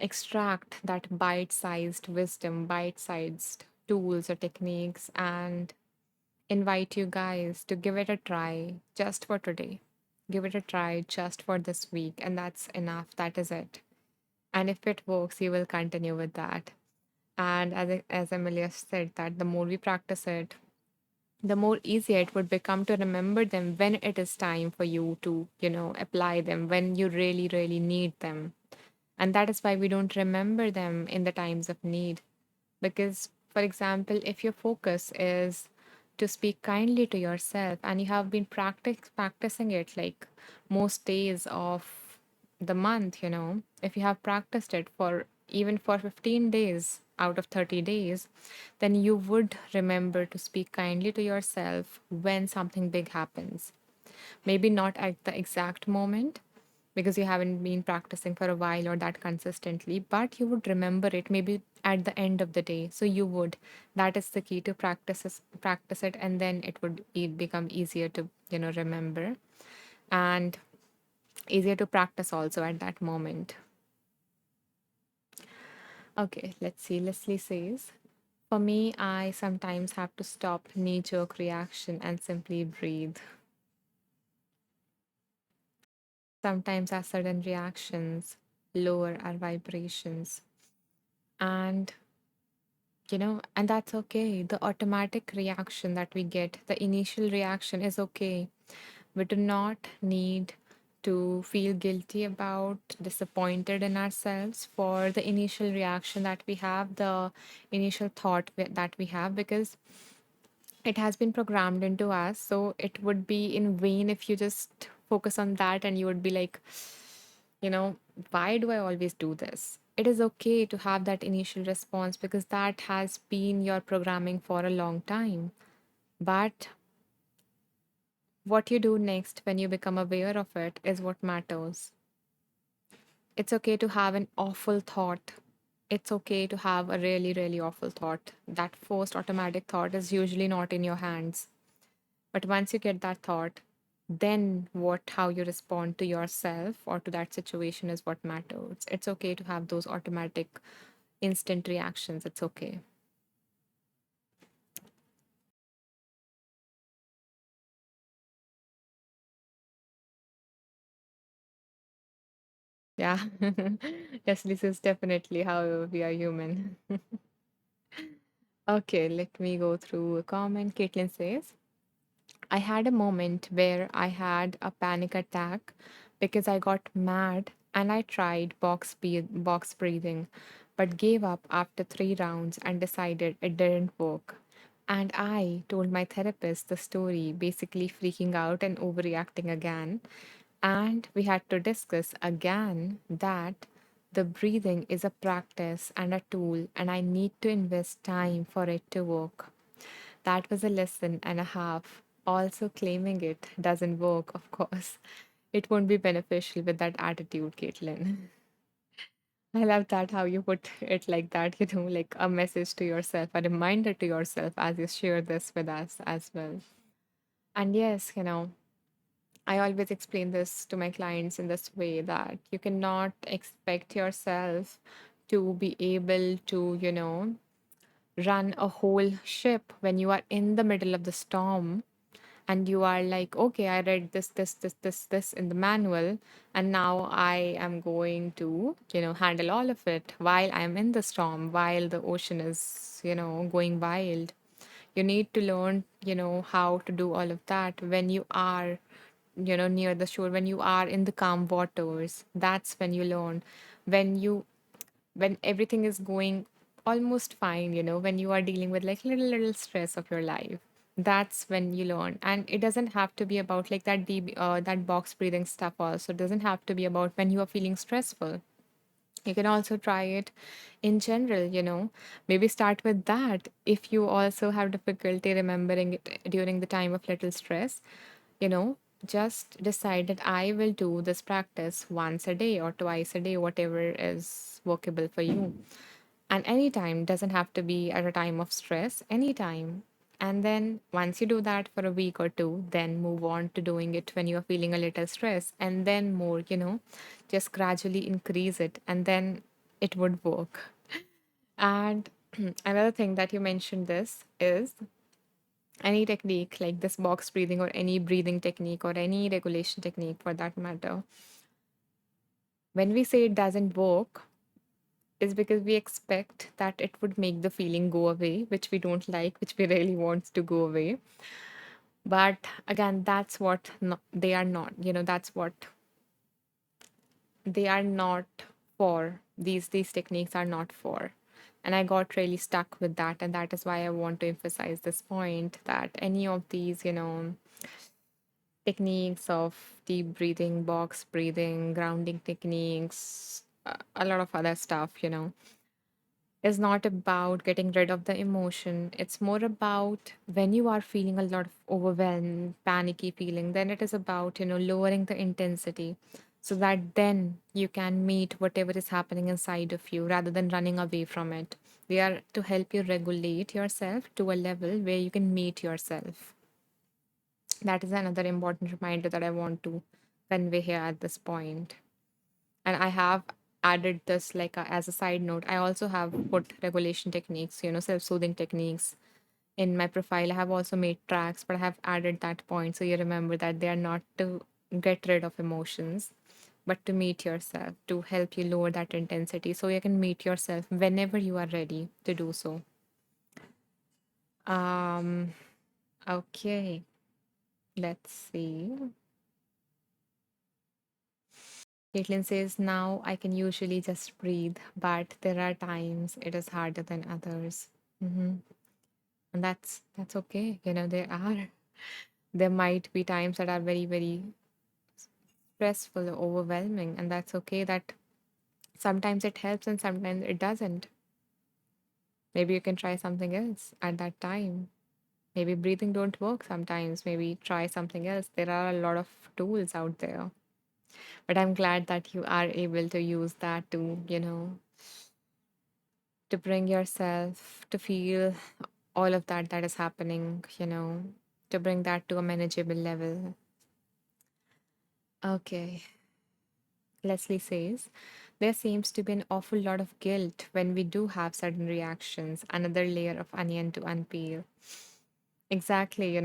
extract that bite sized wisdom, bite sized tools or techniques, and invite you guys to give it a try just for today. Give it a try just for this week, and that's enough. That is it. And if it works, you will continue with that. And as Amelia said, that the more we practice it, the more easier it would become to remember them when it is time for you to, apply them, when you really, really need them. And that is why we don't remember them in the times of need. Because, for example, if your focus is to speak kindly to yourself and you have been practicing it like most days of the month, if you have practiced it for even for 15 days out of 30 days, then you would remember to speak kindly to yourself when something big happens. Maybe not at the exact moment, because you haven't been practicing for a while or that consistently, but you would remember it maybe at the end of the day. So you would. That is the key to practice it, and then it would become easier to remember, and easier to practice also at that moment. Okay, let's see. Leslie says, for me, I sometimes have to stop knee jerk reaction and simply breathe. Sometimes our sudden reactions lower our vibrations. And And that's okay. The automatic reaction that we get, the initial reaction is okay. We do not need to feel guilty about, disappointed in ourselves for the initial reaction that we have, the initial thought that we have, because it has been programmed into us. So it would be in vain if you just focus on that and you would be like, you know, why do I always do this? It is okay to have that initial response because that has been your programming for a long time. But what you do next when you become aware of it is what matters. It's okay to have an awful thought. It's okay to have a really, really awful thought. That first automatic thought is usually not in your hands. But once you get that thought, then how you respond to yourself or to that situation is what matters. It's okay to have those automatic instant reactions. It's okay. Yeah. Yes, this is definitely how we are human. Okay, let me go through a comment. Caitlin says, I had a moment where I had a panic attack because I got mad and I tried box breathing, but gave up after 3 rounds and decided it didn't work. And I told my therapist the story, basically freaking out and overreacting again. And we had to discuss again that the breathing is a practice and a tool, and I need to invest time for it to work. That was a lesson and a half. Also, claiming it doesn't work, of course. It won't be beneficial with that attitude, Caitlin. I love that how you put it like that, like a message to yourself, a reminder to yourself as you share this with us as well. And yes, I always explain this to my clients in this way that you cannot expect yourself to be able to, run a whole ship when you are in the middle of the storm and you are like, okay, I read this in the manual, and now I am going to, handle all of it while I'm in the storm, while the ocean is, going wild. You need to learn, how to do all of that when you are, near the shore, when you are in the calm waters. That's when you learn. When you when everything is going almost fine, when you are dealing with like little stress of your life, that's when you learn. And it doesn't have to be about like that deep that box breathing stuff. Also, it doesn't have to be about when you are feeling stressful. You can also try it in general, maybe start with that. If you also have difficulty remembering it during the time of little stress, you know, just decide that I will do this practice once a day or twice a day, whatever is workable for you. And anytime doesn't have to be at a time of stress, anytime. And then once you do that for a week or two, then move on to doing it when you're feeling a little stress, and then more, just gradually increase it, and then it would work. And another thing that you mentioned this is any technique like this box breathing or any breathing technique or any regulation technique for that matter, when we say it doesn't work, is because we expect that it would make the feeling go away, which we don't like, which we really want to go away. But again, that's what they are not, that's what they are not for. These techniques are not for. And I got really stuck with that. And that is why I want to emphasize this point that any of these, techniques of deep breathing, box breathing, grounding techniques, a lot of other stuff, is not about getting rid of the emotion. It's more about when you are feeling a lot of overwhelmed, panicky feeling, then it is about, lowering the intensity so that then you can meet whatever is happening inside of you rather than running away from it. They are to help you regulate yourself to a level where you can meet yourself. That is another important reminder that I want to convey here at this point. And I have added this like as a side note. I also have put regulation techniques, self-soothing techniques in my profile. I have also made tracks, but I have added that point so you remember that they are not to get rid of emotions, but to meet yourself, to help you lower that intensity so you can meet yourself whenever you are ready to do so. Um, okay, let's see. Caitlin says, now I can usually just breathe, but there are times it is harder than others. hmm And that's okay. There might be times that are very, very stressful or overwhelming, and that's okay. That sometimes it helps and sometimes it doesn't. Maybe you can try something else at that time. Maybe breathing don't work sometimes. Maybe try something else. There are a lot of tools out there. But I'm glad that you are able to use that to, to bring yourself to feel all of that that is happening, to bring that to a manageable level. Okay. Leslie says, there seems to be an awful lot of guilt when we do have sudden reactions, another layer of onion to unpeel. Exactly,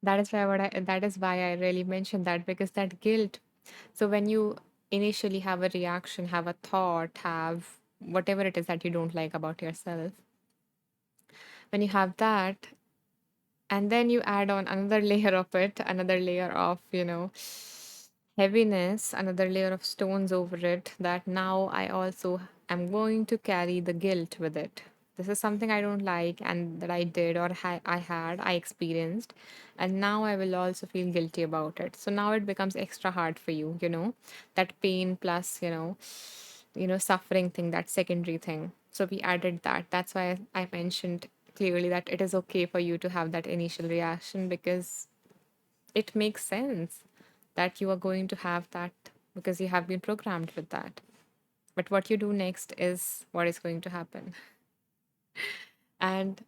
that is why I really mentioned that, because that guilt. So when you initially have a reaction, have a thought, have whatever it is that you don't like about yourself, when you have that, and then you add on another layer of it, another layer of, heaviness, another layer of stones over it, that now I also am going to carry the guilt with it. This is something I don't like and that I did or I experienced, and now I will also feel guilty about it. So now it becomes extra hard for you, that pain plus, suffering thing, that secondary thing. So we added that. That's why I mentioned clearly that it is okay for you to have that initial reaction, because it makes sense that you are going to have that because you have been programmed with that. But what you do next is what is going to happen. And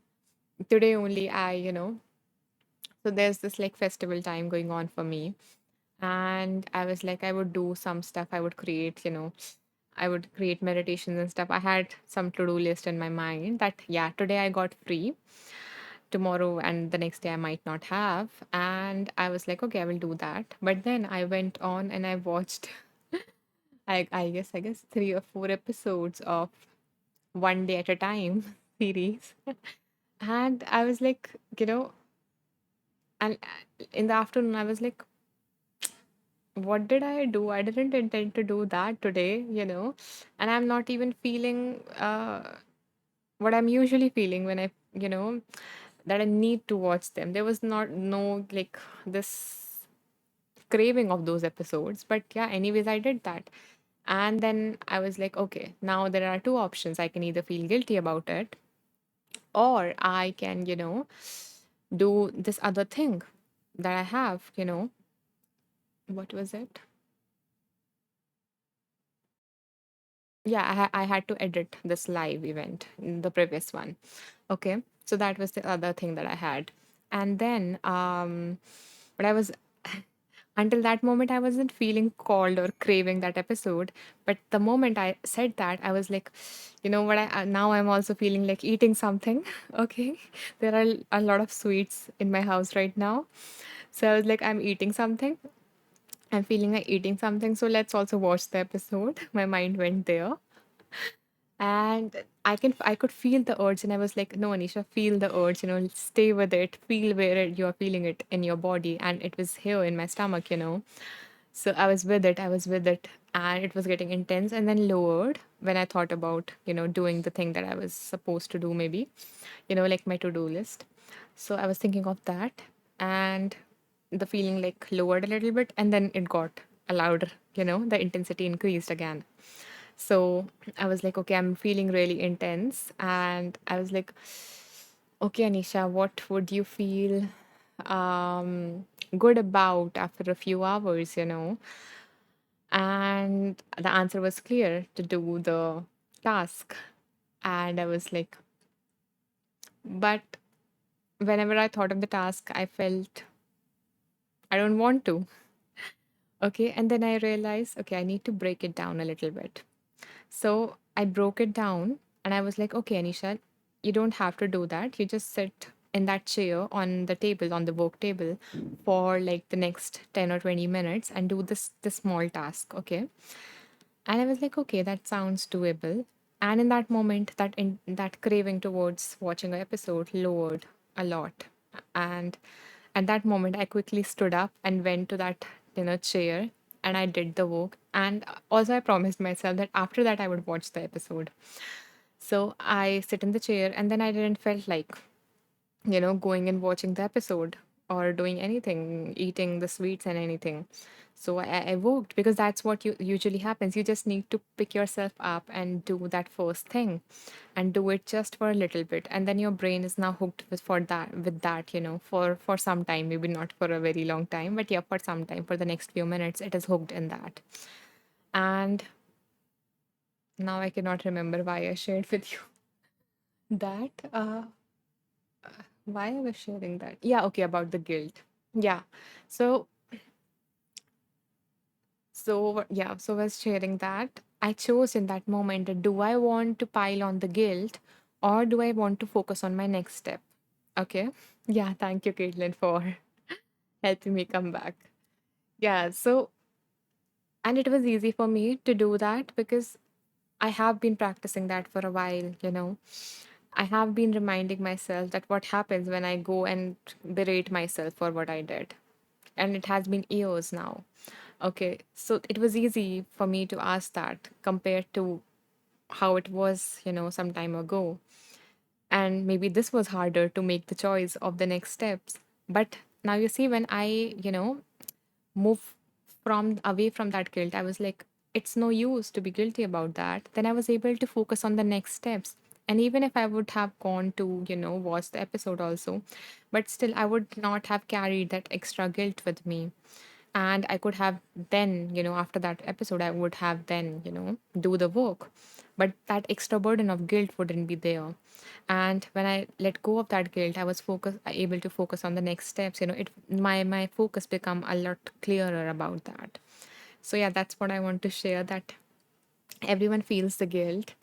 today only so there's this like festival time going on for me. And I was like, I would do some stuff, I would create, I would create meditations and stuff. I had some to-do list in my mind that, yeah, today I got free. Tomorrow and the next day I might not have. And I was like, okay, I will do that. But then I went on and I watched I guess 3 or 4 episodes of One Day at a Time series. And I was like, and in the afternoon I was like, what did I do? I didn't intend to do that today. And I'm not even feeling what I'm usually feeling when that I need to watch them. There was not no like this craving of those episodes. But yeah, anyways, I did that. And then I was like, okay, now there are two options. I can either feel guilty about it, or I can, do this other thing that I have. What was it? Yeah, I had to edit this live event, the previous one. Okay. So that was the other thing that I had. And then, but I was, until that moment, I wasn't feeling called or craving that episode. But the moment I said that, I was like, you know what? Now I'm also feeling like eating something. Okay. There are a lot of sweets in my house right now. So I was like, I'm eating something. I'm feeling like eating something. So let's also watch the episode. My mind went there. And I could feel the urge, and I was like, no, Anisha, feel the urge, stay with it, feel where you're feeling it in your body. And it was here in my stomach. So I was with it, and it was getting intense and then lowered when I thought about, doing the thing that I was supposed to do, maybe, like my to-do list. So I was thinking of that, and the feeling like lowered a little bit, and then it got louder, the intensity increased again. So I was like, okay, I'm feeling really intense. And I was like, okay, Anisha, what would you feel good about after a few hours? And the answer was clear, to do the task. And I was like, but whenever I thought of the task, I felt I don't want to. Okay. And then I realized, okay, I need to break it down a little bit. So I broke it down and I was like, okay, Anisha, you don't have to do that. You just sit in that chair on the table, on the work table, for like the next 10 or 20 minutes and do this small task. Okay. And I was like, okay, that sounds doable. And in that moment, that craving towards watching an episode lowered a lot. And at that moment, I quickly stood up and went to that chair, and I did the work. And also, I promised myself that after that, I would watch the episode. So I sit in the chair, and then I didn't felt like going and watching the episode or doing anything, eating the sweets and anything. So I worked because that's what usually happens. You just need to pick yourself up and do that first thing and do it just for a little bit. And then your brain is now hooked with that, for some time, maybe not for a very long time, but yeah, for some time, for the next few minutes, it is hooked in that. And now I cannot remember why I shared with you that. Why I was sharing that? Yeah, okay, about the guilt. Yeah. So so I was sharing that I chose in that moment that do I want to pile on the guilt or do I want to focus on my next step? Okay. Yeah, thank you, Caitlin, for helping me come back. Yeah, so and it was easy for me to do that because I have been practicing that for a while. I have been reminding myself that what happens when I go and berate myself for what I did. And it has been years now. Okay, so it was easy for me to ask that compared to how it was, some time ago. And maybe this was harder to make the choice of the next steps. But now you see, when I move from away from that guilt, I was like, it's no use to be guilty about that. Then I was able to focus on the next steps. And even if I would have gone to watch the episode also, but still I would not have carried that extra guilt with me. And I could have then, after that episode, I would have then, do the work. But that extra burden of guilt wouldn't be there. And when I let go of that guilt, I was able to focus on the next steps. My focus become a lot clearer about that. So yeah, that's what I want to share, that everyone feels the guilt,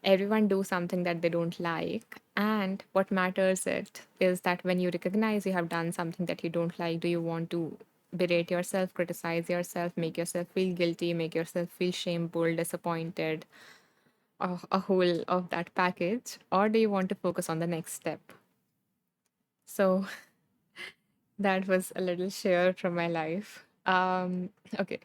everyone do something that they don't like, and what matters it is that when you recognize you have done something that you don't like, do you want to berate yourself, criticize yourself, make yourself feel guilty, make yourself feel shameful, disappointed, a whole of that package, or do you want to focus on the next step? So that was a little share from my life. Okay.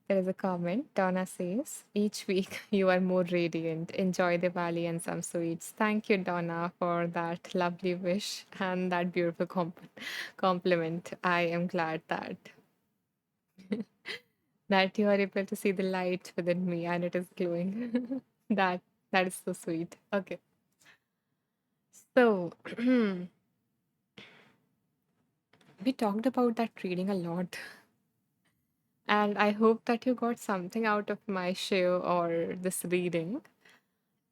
There is a comment. Donna says, each week you are more radiant. Enjoy the valley and some sweets. Thank you, Donna, for that lovely wish and that beautiful compliment. I am glad that you are able to see the light within me and it is glowing. that that is so sweet. Okay. So we talked about that reading a lot. And I hope that you got something out of my share or this reading.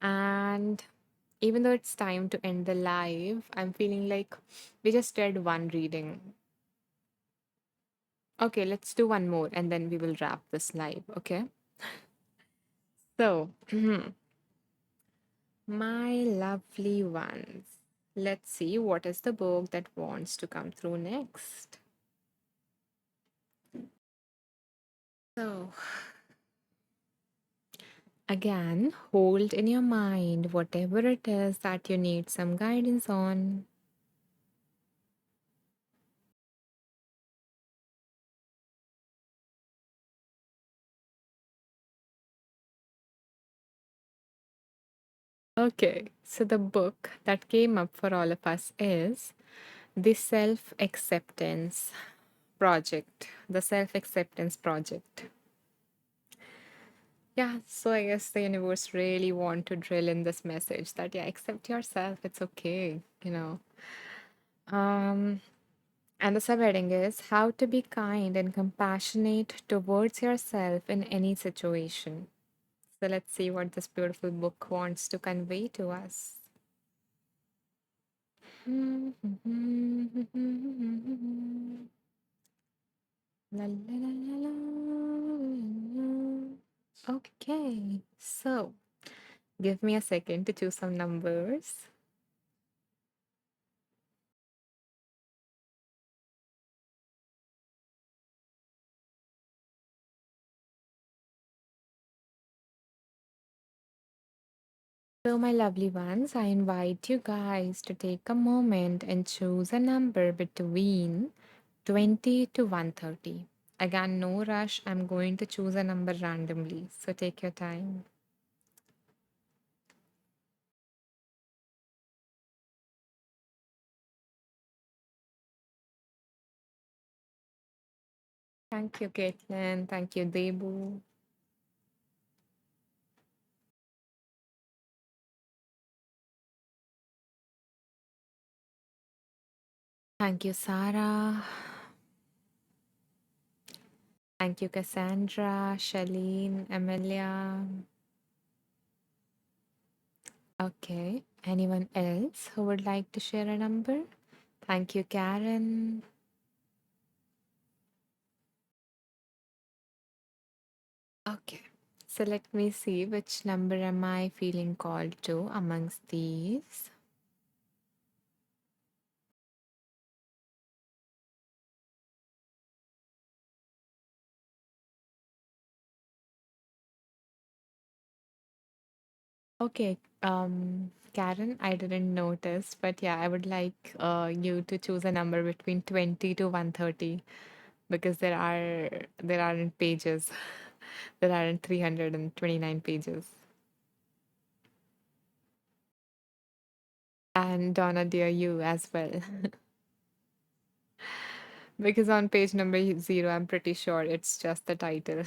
And even though it's time to end the live, I'm feeling like we just did one reading. Okay, let's do one more and then we will wrap this live. Okay. So, my lovely ones, let's see what is the book that wants to come through next. So, again, hold in your mind whatever it is that you need some guidance on. Okay, so the book that came up for all of us is The Self Acceptance Project. The Self Acceptance Project. Yeah, so I guess the universe really want to drill in this message that yeah, accept yourself, it's okay. Um and the subheading is how to be kind and compassionate towards yourself in any situation. So let's see what this beautiful book wants to convey to us. La, la, la, la, la. Okay, so give me a second to choose some numbers. So, my lovely ones, I invite you guys to take a moment and choose a number between 20 to 130. Again, no rush. I'm going to choose a number randomly. So, take your time. Thank you, Caitlin. Thank you, Debu. Thank you, Sarah. Thank you, Cassandra, Shalene, Amelia. Okay. Anyone else who would like to share a number? Thank you, Karen. Okay. So let me see which number am I feeling called to amongst these. Okay. Karen, I didn't notice, but yeah, I would like you to choose a number between 20 to 130 because there aren't pages. There aren't 329 pages. And Donna, dear, you as well. Because on page number 0, I'm pretty sure it's just the title.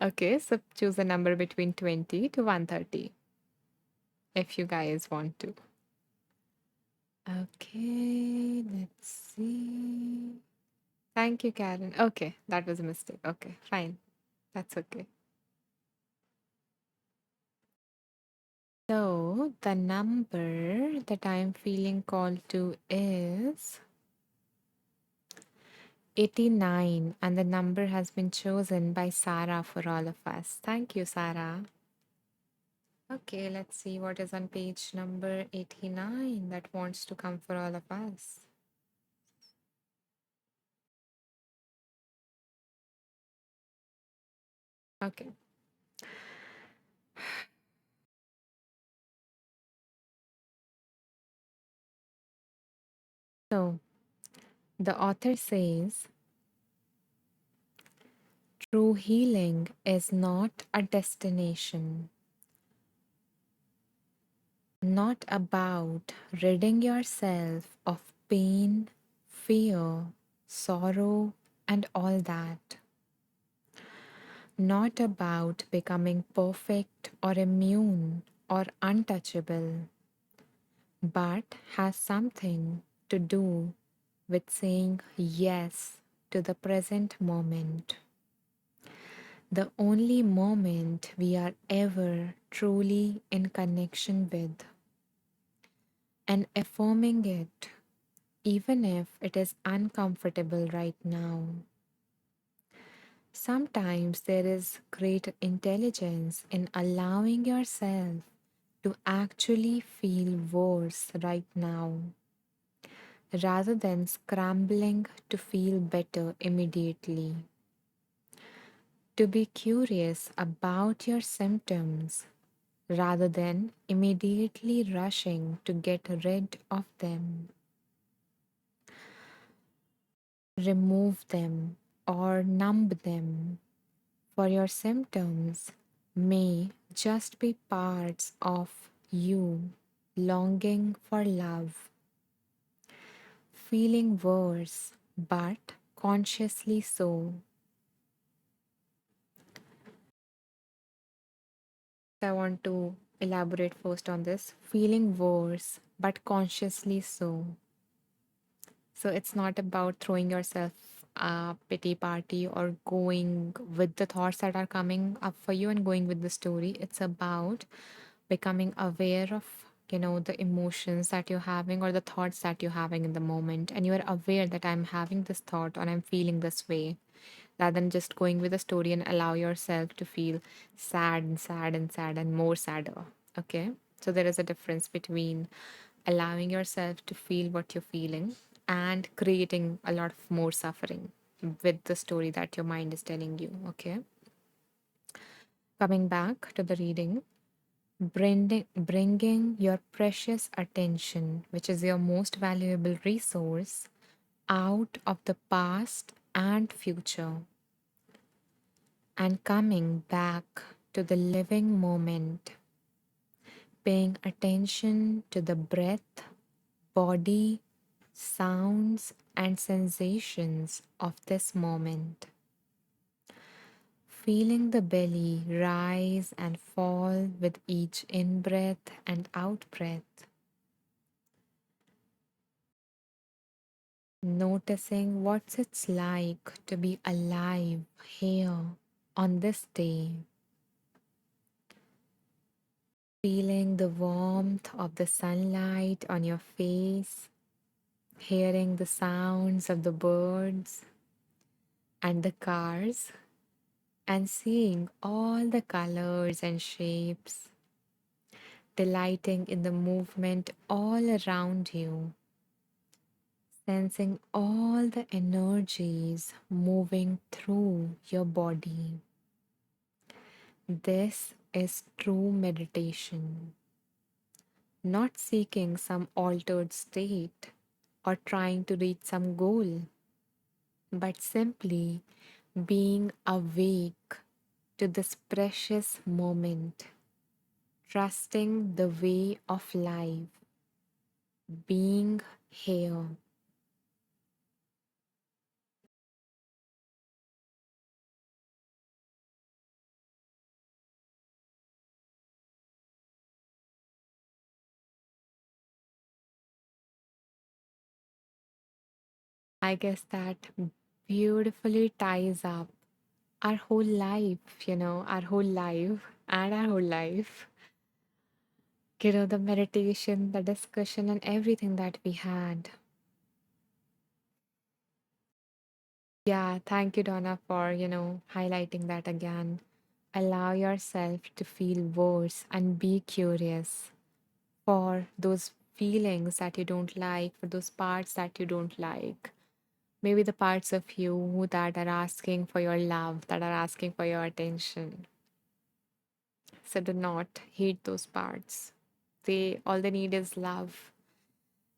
Okay, so choose a number between 20 to 130 if you guys want to. Okay, let's see. Thank you, Karen. Okay, that was a mistake. Okay, fine. That's okay. So, the number that I'm feeling called to is 89, and the number has been chosen by Sarah for all of us. Thank you, Sarah. Okay, let's see what is on page number 89 that wants to come for all of us. Okay, so the author says true healing is not a destination, not about ridding yourself of pain, fear, sorrow, and all that. Not about becoming perfect or immune or untouchable, but has something to do with saying yes to the present moment, the only moment we are ever truly in connection with, and affirming it, even if it is uncomfortable right now. Sometimes there is great intelligence in allowing yourself to actually feel worse right now rather than scrambling to feel better immediately. To be curious about your symptoms rather than immediately rushing to get rid of them, remove them, or numb them, for your symptoms may just be parts of you longing for love, feeling worse, but consciously so. I want to elaborate first on this feeling worse, but consciously so. So it's not about throwing yourself a pity party or going with the thoughts that are coming up for you and going with the story. It's about becoming aware of, the emotions that you're having or the thoughts that you're having in the moment. And you're aware that I'm having this thought or I'm feeling this way rather than just going with the story and allow yourself to feel sad and sad and sad and more sadder. Okay. So there is a difference between allowing yourself to feel what you're feeling and creating a lot of more suffering with the story that your mind is telling you. Okay. Coming back to the reading. bringing your precious attention, which is your most valuable resource, out of the past and future and coming back to the living moment, paying attention to the breath, body, sounds, and sensations of this moment. Feeling the belly rise and fall with each in breath and out breath. Noticing what it's like to be alive here on this day. Feeling the warmth of the sunlight on your face, hearing the sounds of the birds and the cars, and seeing all the colors and shapes, delighting in the movement all around you, sensing all the energies moving through your body. This is true meditation, not seeking some altered state or trying to reach some goal, but simply being awake to this precious moment, trusting the way of life, being here. I guess that beautifully ties up our whole life, our whole life and our whole life. The meditation, the discussion, and everything that we had. Yeah, thank you, Donna, for, highlighting that again. Allow yourself to feel worse and be curious for those feelings that you don't like, for those parts that you don't like. Maybe the parts of you that are asking for your love, that are asking for your attention. So do not hate those parts. They all they need is love.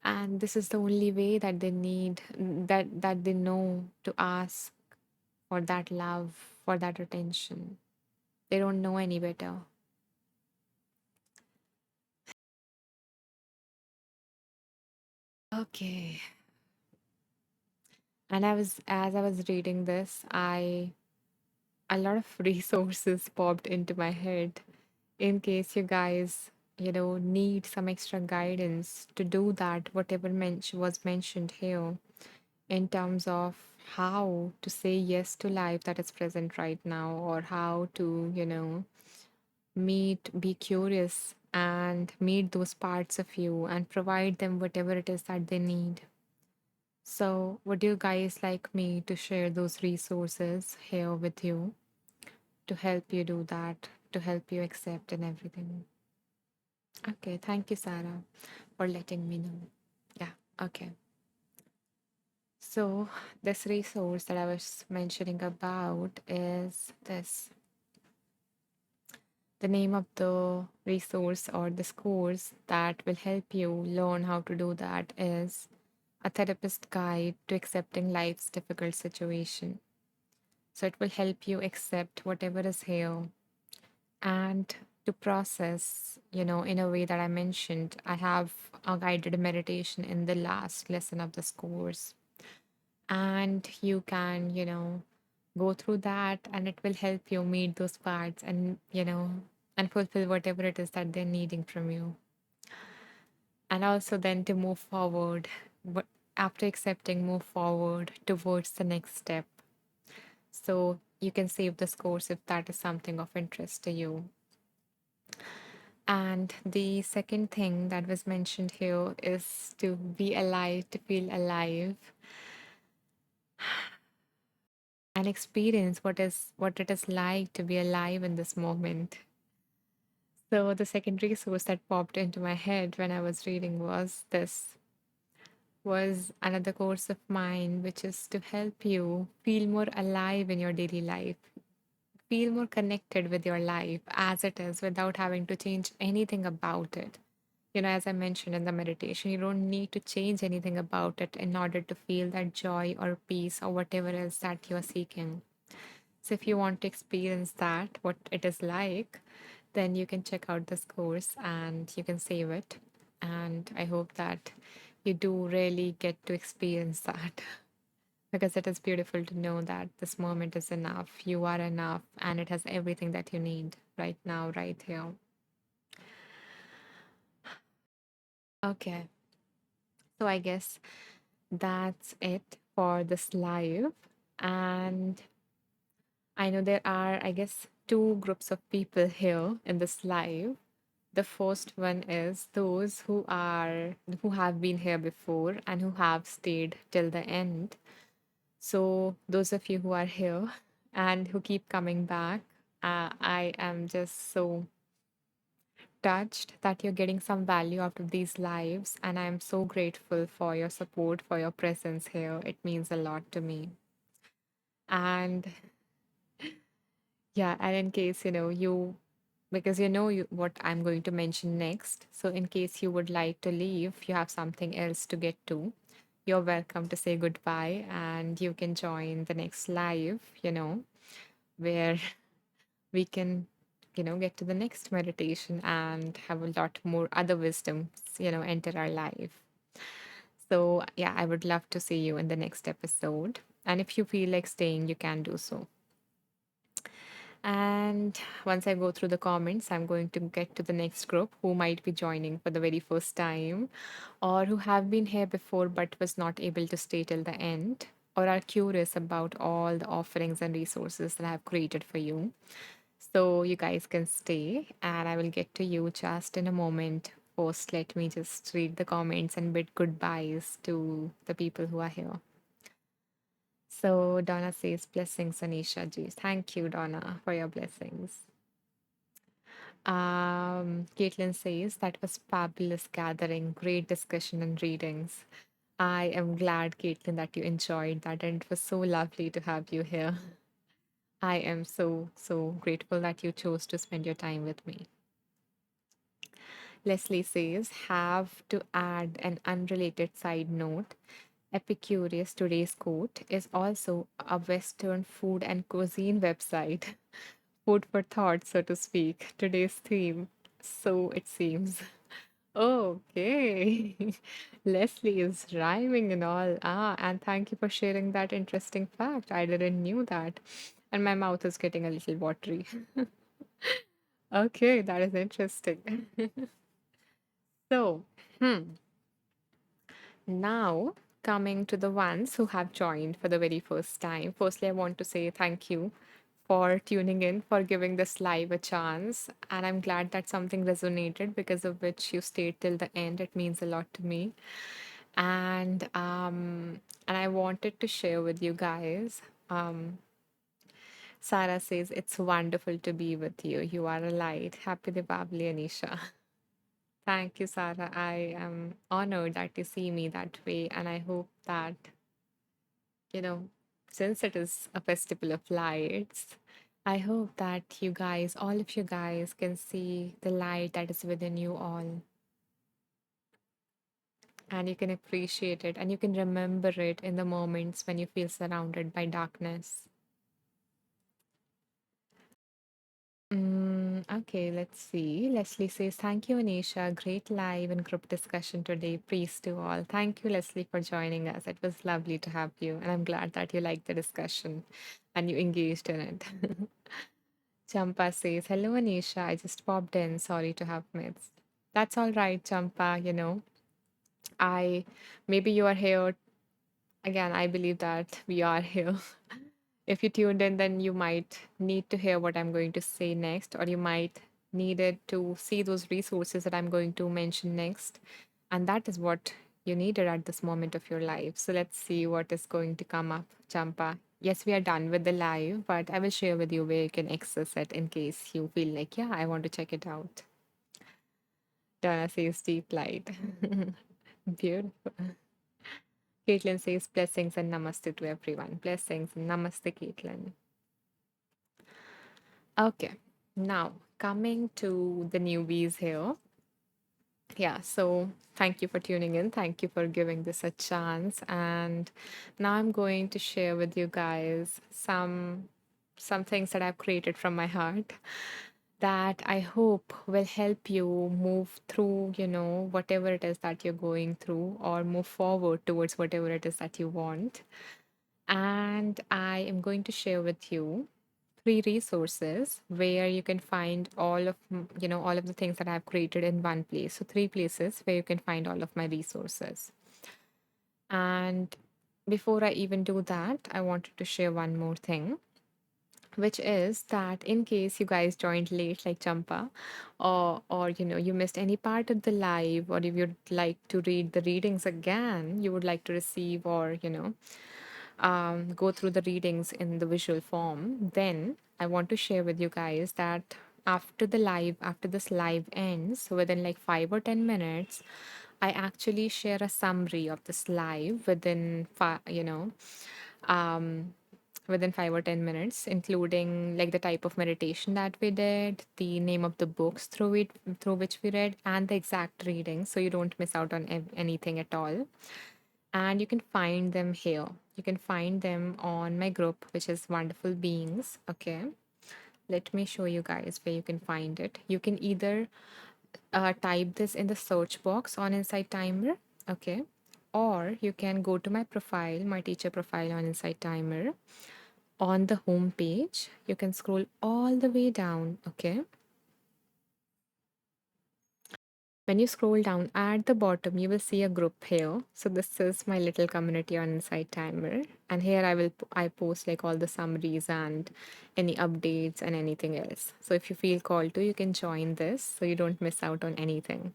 And this is the only way that they need that they know to ask for that love, for that attention. They don't know any better. Okay. And as I was reading this, I a lot of resources popped into my head in case you guys, need some extra guidance to do that, whatever was mentioned here in terms of how to say yes to life that is present right now, or how to, be curious and meet those parts of you and provide them whatever it is that they need. So, would you guys like me to share those resources here with you to help you do that, to help you accept and everything? Okay, thank you, Sarah, for letting me know. Yeah, okay. So, this resource that I was mentioning about is this. The name of the resource or this course that will help you learn how to do that is A Therapist Guide to Accepting Life's Difficult Situation. So, it will help you accept whatever is here and to process, in a way that I mentioned. I have a guided meditation in the last lesson of this course, and you can, go through that, and it will help you meet those parts and, and fulfill whatever it is that they're needing from you. And also then to move forward, but after accepting, move forward towards the next step. So you can save this course if that is something of interest to you. And the second thing that was mentioned here is to be alive, to feel alive and experience what it is like to be alive in this moment. So the second resource that popped into my head when I was reading was another course of mine, which is to help you feel more alive in your daily life, feel more connected with your life as it is without having to change anything about it. As I mentioned in the meditation, you don't need to change anything about it in order to feel that joy or peace or whatever else that you're seeking. So, if you want to experience that, what it is like, then you can check out this course and you can save it. And I hope that you do really get to experience that because it is beautiful to know that this moment is enough. You are enough and it has everything that you need right now, right here. Okay. So, I guess that's it for this live. And I know there are, I guess, two groups of people here in this live. The first one is those who have been here before and who have stayed till the end. So those of you who are here and who keep coming back, I am just so touched that you're getting some value out of these lives, and I'm so grateful for your support, for your presence here. It means a lot to me. And yeah, and in case because what I'm going to mention next. So, in case you would like to leave, you have something else to get to, you're welcome to say goodbye and you can join the next live, where we can, get to the next meditation and have a lot more other wisdoms, enter our life. So, yeah, I would love to see you in the next episode. And if you feel like staying, you can do so. And once I go through the comments, I'm going to get to the next group who might be joining for the very first time, or who have been here before but was not able to stay till the end, or are curious about all the offerings and resources that I have created for you. So you guys can stay, and I will get to you just in a moment. First, let me just read the comments and bid goodbyes to the people who are here. So Donna says, blessings, Anisha ji. Thank you, Donna, for your blessings. Caitlin says, that was fabulous gathering, great discussion and readings. I am glad, Caitlin, that you enjoyed that, and it was so lovely to have you here. I am so, so grateful that you chose to spend your time with me. Leslie says, have to add an unrelated side note. Epicurus, today's quote, is also a Western food and cuisine website. Food for thought, so to speak. Today's theme. So it seems. Okay. Leslie is rhyming and all. And thank you for sharing that interesting fact. I didn't knew that. And my mouth is getting a little watery. Okay, that is interesting. So, now coming to the ones who have joined for the very first time. Firstly, I want to say thank you for tuning in, for giving this live a chance. And I'm glad that something resonated because of which you stayed till the end. It means a lot to me. And I wanted to share with you guys. Sarah says, it's wonderful to be with you. You are a light. Happy Diwali, Anisha. Thank you, Sarah. I am honored that you see me that way. And I hope that, you know, since it is a festival of lights, I hope that you guys, all of you guys, can see the light that is within you all, and you can appreciate it and you can remember it in the moments when you feel surrounded by darkness. Okay, let's see. Leslie says, thank you, Anisha. Great live and group discussion today. Peace to all. Thank you, Leslie, for joining us. It was lovely to have you, and I'm glad that you liked the discussion and you engaged in it. Champa says, hello, Anisha. I just popped in. Sorry to have missed. That's all right, Champa. I maybe you are here again. I believe that we are here. If you tuned in, then you might need to hear what I'm going to say next, or you might needed to see those resources that I'm going to mention next. And that is what you needed at this moment of your life. So let's see what is going to come up, Champa. Yes, we are done with the live, but I will share with you where you can access it in case you feel like, yeah, I want to check it out. Donna says deep light. Beautiful. Caitlin says blessings and namaste to everyone. Blessings and namaste, Caitlin. Okay, now coming to the newbies here. Yeah, so thank you for tuning in. Thank you for giving this a chance. And now I'm going to share with you guys some things that I've created from my heart that I hope will help you move through, whatever it is that you're going through or move forward towards whatever it is that you want. And I am going to share with you three resources where you can find all of the things that I've created in one place. So three places where you can find all of my resources. And before I even do that, I wanted to share one more thing, which is that in case you guys joined late like Champa, or you missed any part of the live, or if you'd like to read the readings again, you would like to receive, or go through the readings in the visual form, then I want to share with you guys that after this live ends, within like 5 or 10 minutes, I actually share a summary of this live within 5 or 10 minutes, including like the type of meditation that we did, the name of the books through which we read, and the exact reading, so you don't miss out on anything at all. And you can find them here. You can find them on my group, which is Wonderful Beings. Okay. Let me show you guys where you can find it. You can either type this in the search box on Insight Timer. Okay. Or you can go to my profile, my teacher profile on Insight Timer. On the home page, you can scroll all the way down. Okay. When you scroll down at the bottom, you will see a group here. So this is my little community on Insight Timer, and here I post like all the summaries and any updates and anything else. So if you feel called to, you can join this so you don't miss out on anything.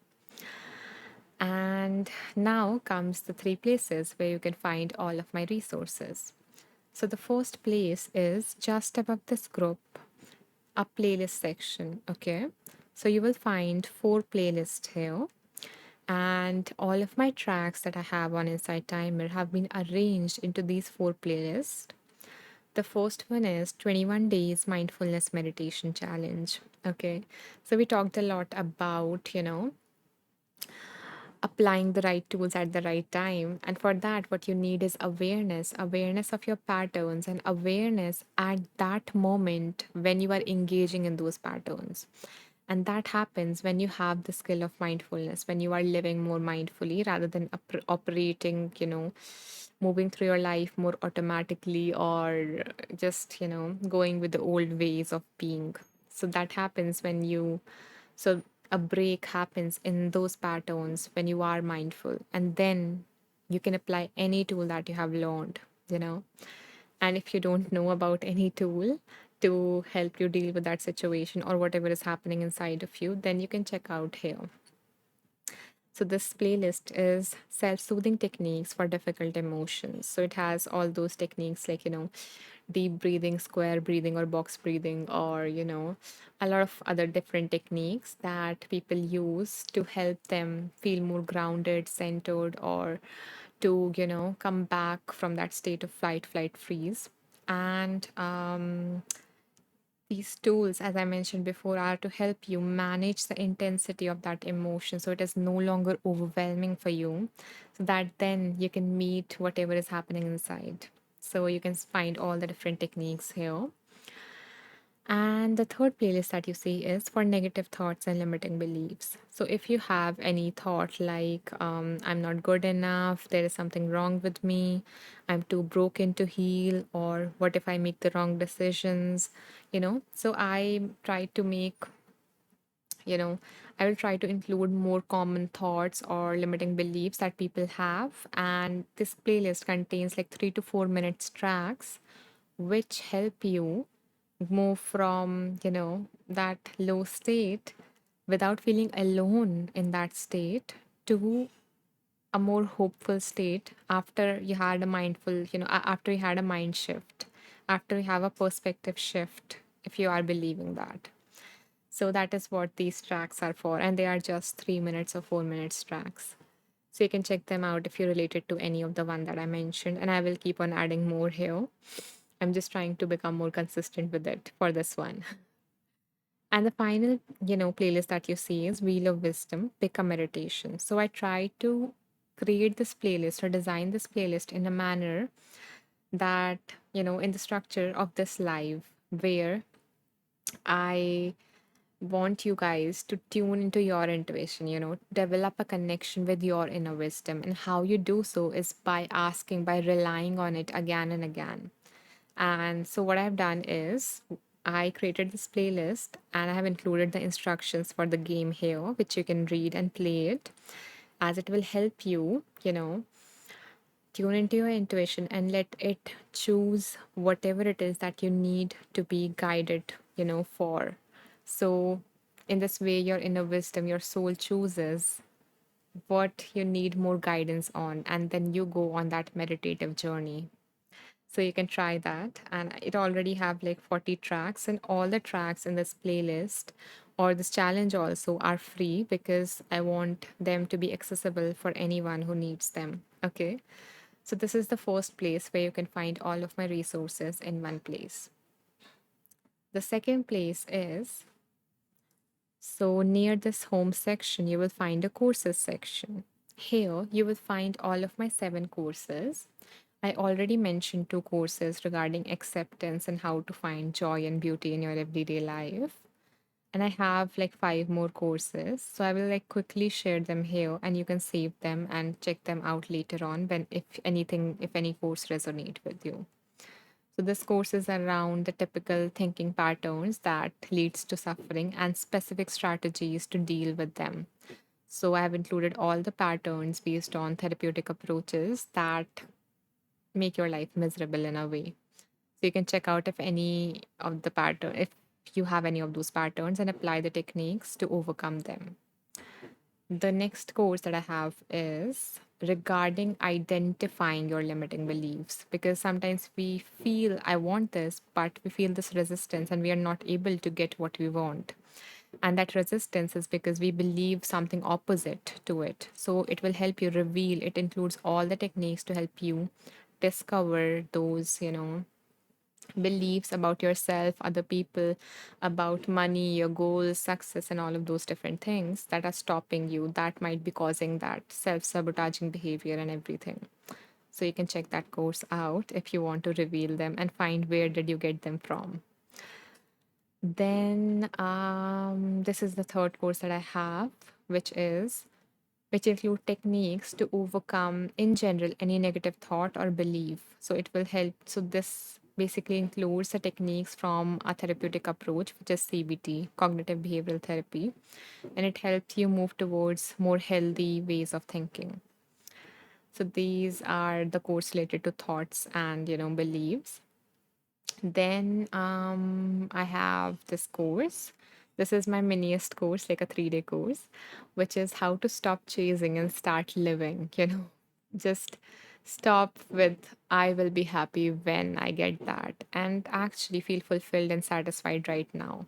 And now comes the three places where you can find all of my resources. So the first place is just above this group, a playlist section. Okay. So you will find four playlists here, and all of my tracks that I have on Insight Timer have been arranged into these four playlists. The first one is 21 Days Mindfulness Meditation Challenge. Okay. So we talked a lot about, applying the right tools at the right time. And for that, what you need is awareness of your patterns, and awareness at that moment when you are engaging in those patterns. And that happens when you have the skill of mindfulness, when you are living more mindfully rather than operating, moving through your life more automatically, or just, going with the old ways of being. So that happens when you, so a break happens in those patterns when you are mindful. And then you can apply any tool that you have learned, you know. And if you don't know about any tool to help you deal with that situation or whatever is happening inside of you, then you can check out here. So this playlist is self-soothing techniques for difficult emotions. So it has all those techniques like, deep breathing, square breathing, or box breathing, or, a lot of other different techniques that people use to help them feel more grounded, centered, or to, come back from that state of flight, freeze. And these tools, as I mentioned before, are to help you manage the intensity of that emotion so it is no longer overwhelming for you, so that then you can meet whatever is happening inside. So you can find all the different techniques here. And the third playlist that you see is for negative thoughts and limiting beliefs. So if you have any thought like, I'm not good enough, there is something wrong with me, I'm too broken to heal, or what if I make the wrong decisions, so you know, I will try to include more common thoughts or limiting beliefs that people have. And this playlist contains like 3 to 4 minutes tracks which help you move from, that low state without feeling alone in that state to a more hopeful state after you had a mindful, after you had a mind shift, after you have a perspective shift, if you are believing that. So that is what these tracks are for. And they are just 3 minutes or 4 minutes tracks. So you can check them out if you're related to any of the one that I mentioned. And I will keep on adding more here. I'm just trying to become more consistent with it for this one. And the final, playlist that you see is Wheel of Wisdom, Pick a Meditation. So I try to create this playlist or design this playlist in a manner that, in the structure of this live, where I want you guys to tune into your intuition, develop a connection with your inner wisdom. And how you do so is by asking, by relying on it again and again. And so, what I've done is I created this playlist and I have included the instructions for the game here, which you can read and play it, as it will help you, tune into your intuition and let it choose whatever it is that you need to be guided, for. So, in this way, your inner wisdom, your soul chooses what you need more guidance on, and then you go on that meditative journey. So you can try that. And it already have like 40 tracks, and all the tracks in this playlist or this challenge also are free because I want them to be accessible for anyone who needs them. Okay. So this is the first place where you can find all of my resources in one place. The second place is, so near this home section, you will find a courses section. Here, you will find all of my 7 courses. I already mentioned 2 courses regarding acceptance and how to find joy and beauty in your everyday life. And I have like 5 more courses. So I will like quickly share them here and you can save them and check them out later on when if any course resonate with you. So this course is around the typical thinking patterns that leads to suffering and specific strategies to deal with them. So I have included all the patterns based on therapeutic approaches that make your life miserable in a way. So you can check out if you have any of those patterns and apply the techniques to overcome them. The next course that I have is regarding identifying your limiting beliefs, because sometimes we feel I want this, but we feel this resistance and we are not able to get what we want. And that resistance is because we believe something opposite to it. So it will help you reveal, it includes all the techniques to help you discover those, beliefs about yourself, other people, about money, your goals, success, and all of those different things that are stopping you, that might be causing that self sabotaging behavior and everything. So you can check that course out if you want to reveal them and find where did you get them from. Then this is the third course that I have, which is which include techniques to overcome, in general, any negative thought or belief. So it will help. So this basically includes the techniques from a therapeutic approach, which is CBT, cognitive behavioral therapy, and it helps you move towards more healthy ways of thinking. So these are the course related to thoughts and beliefs. Then I have this course. This is my miniest course, like a 3-day course, which is how to stop chasing and start living, Just stop with I will be happy when I get that and actually feel fulfilled and satisfied right now.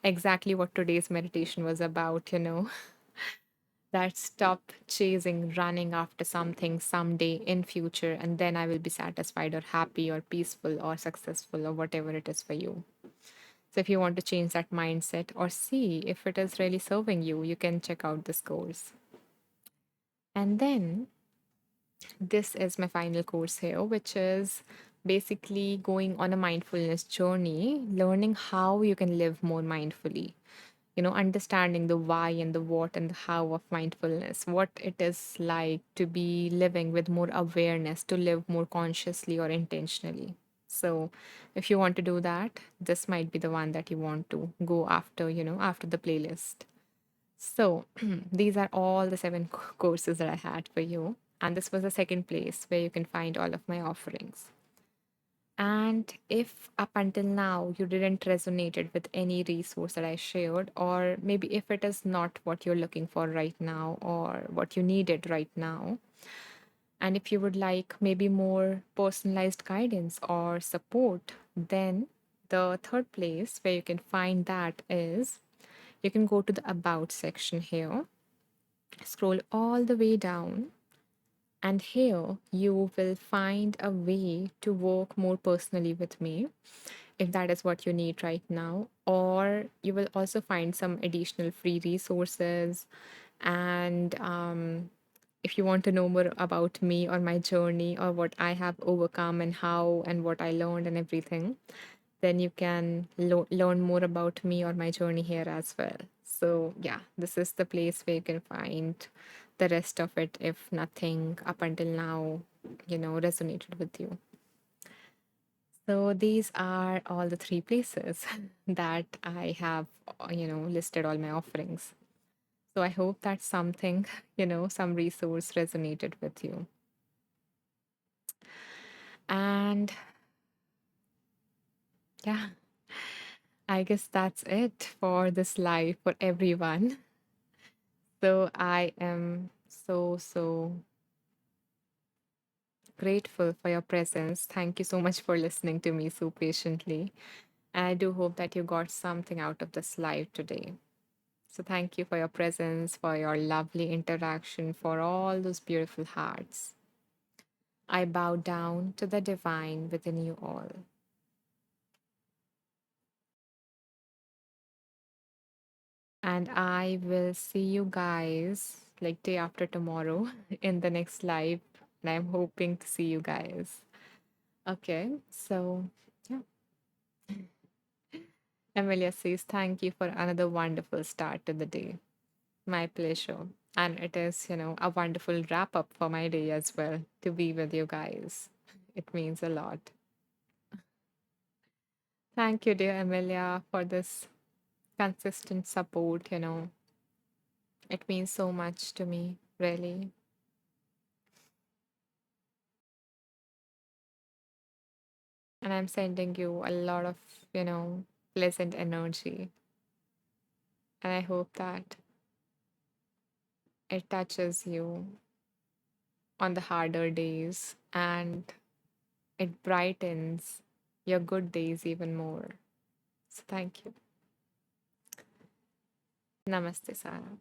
Exactly what today's meditation was about, that stop chasing, running after something someday in future, and then I will be satisfied or happy or peaceful or successful or whatever it is for you. So if you want to change that mindset or see if it is really serving you, you can check out this course. And then this is my final course here, which is basically going on a mindfulness journey, learning how you can live more mindfully, understanding the why and the what and the how of mindfulness, what it is like to be living with more awareness, to live more consciously or intentionally. So, if you want to do that, this might be the one that you want to go after, after the playlist. So, these are all the 7 courses that I had for you. And this was the second place where you can find all of my offerings. And if up until now you didn't resonated with any resource that I shared, or maybe if it is not what you're looking for right now or what you needed right now, and if you would like maybe more personalized guidance or support, then the third place where you can find that is you can go to the About section here, scroll all the way down, And here you will find a way to work more personally with me if that is what you need right now. Or you will also find some additional free resources. And if you want to know more about me or my journey or what I have overcome and how and what I learned and everything, then you can learn more about me or my journey here as well. So, yeah, this is the place where you can find the rest of it if nothing up until now, resonated with you. So, these are all the three places that I have, listed all my offerings. So, I hope that something, some resource resonated with you. And yeah, I guess that's it for this live for everyone. So I am so grateful for your presence. Thank you so much for listening to me so patiently. And I do hope that you got something out of this live today. So thank you for your presence, for your lovely interaction, for all those beautiful hearts. I bow down to the divine within you all. And I will see you guys like day after tomorrow in the next live. And I'm hoping to see you guys. Okay, so yeah. Amelia says, thank you for another wonderful start to the day. My pleasure. And it is, a wonderful wrap up for my day as well to be with you guys. It means a lot. Thank you, dear Amelia, for this consistent support. It means so much to me, really. And I'm sending you a lot of, pleasant energy. And I hope that it touches you on the harder days and it brightens your good days even more. So thank you. Namaste, Sarah.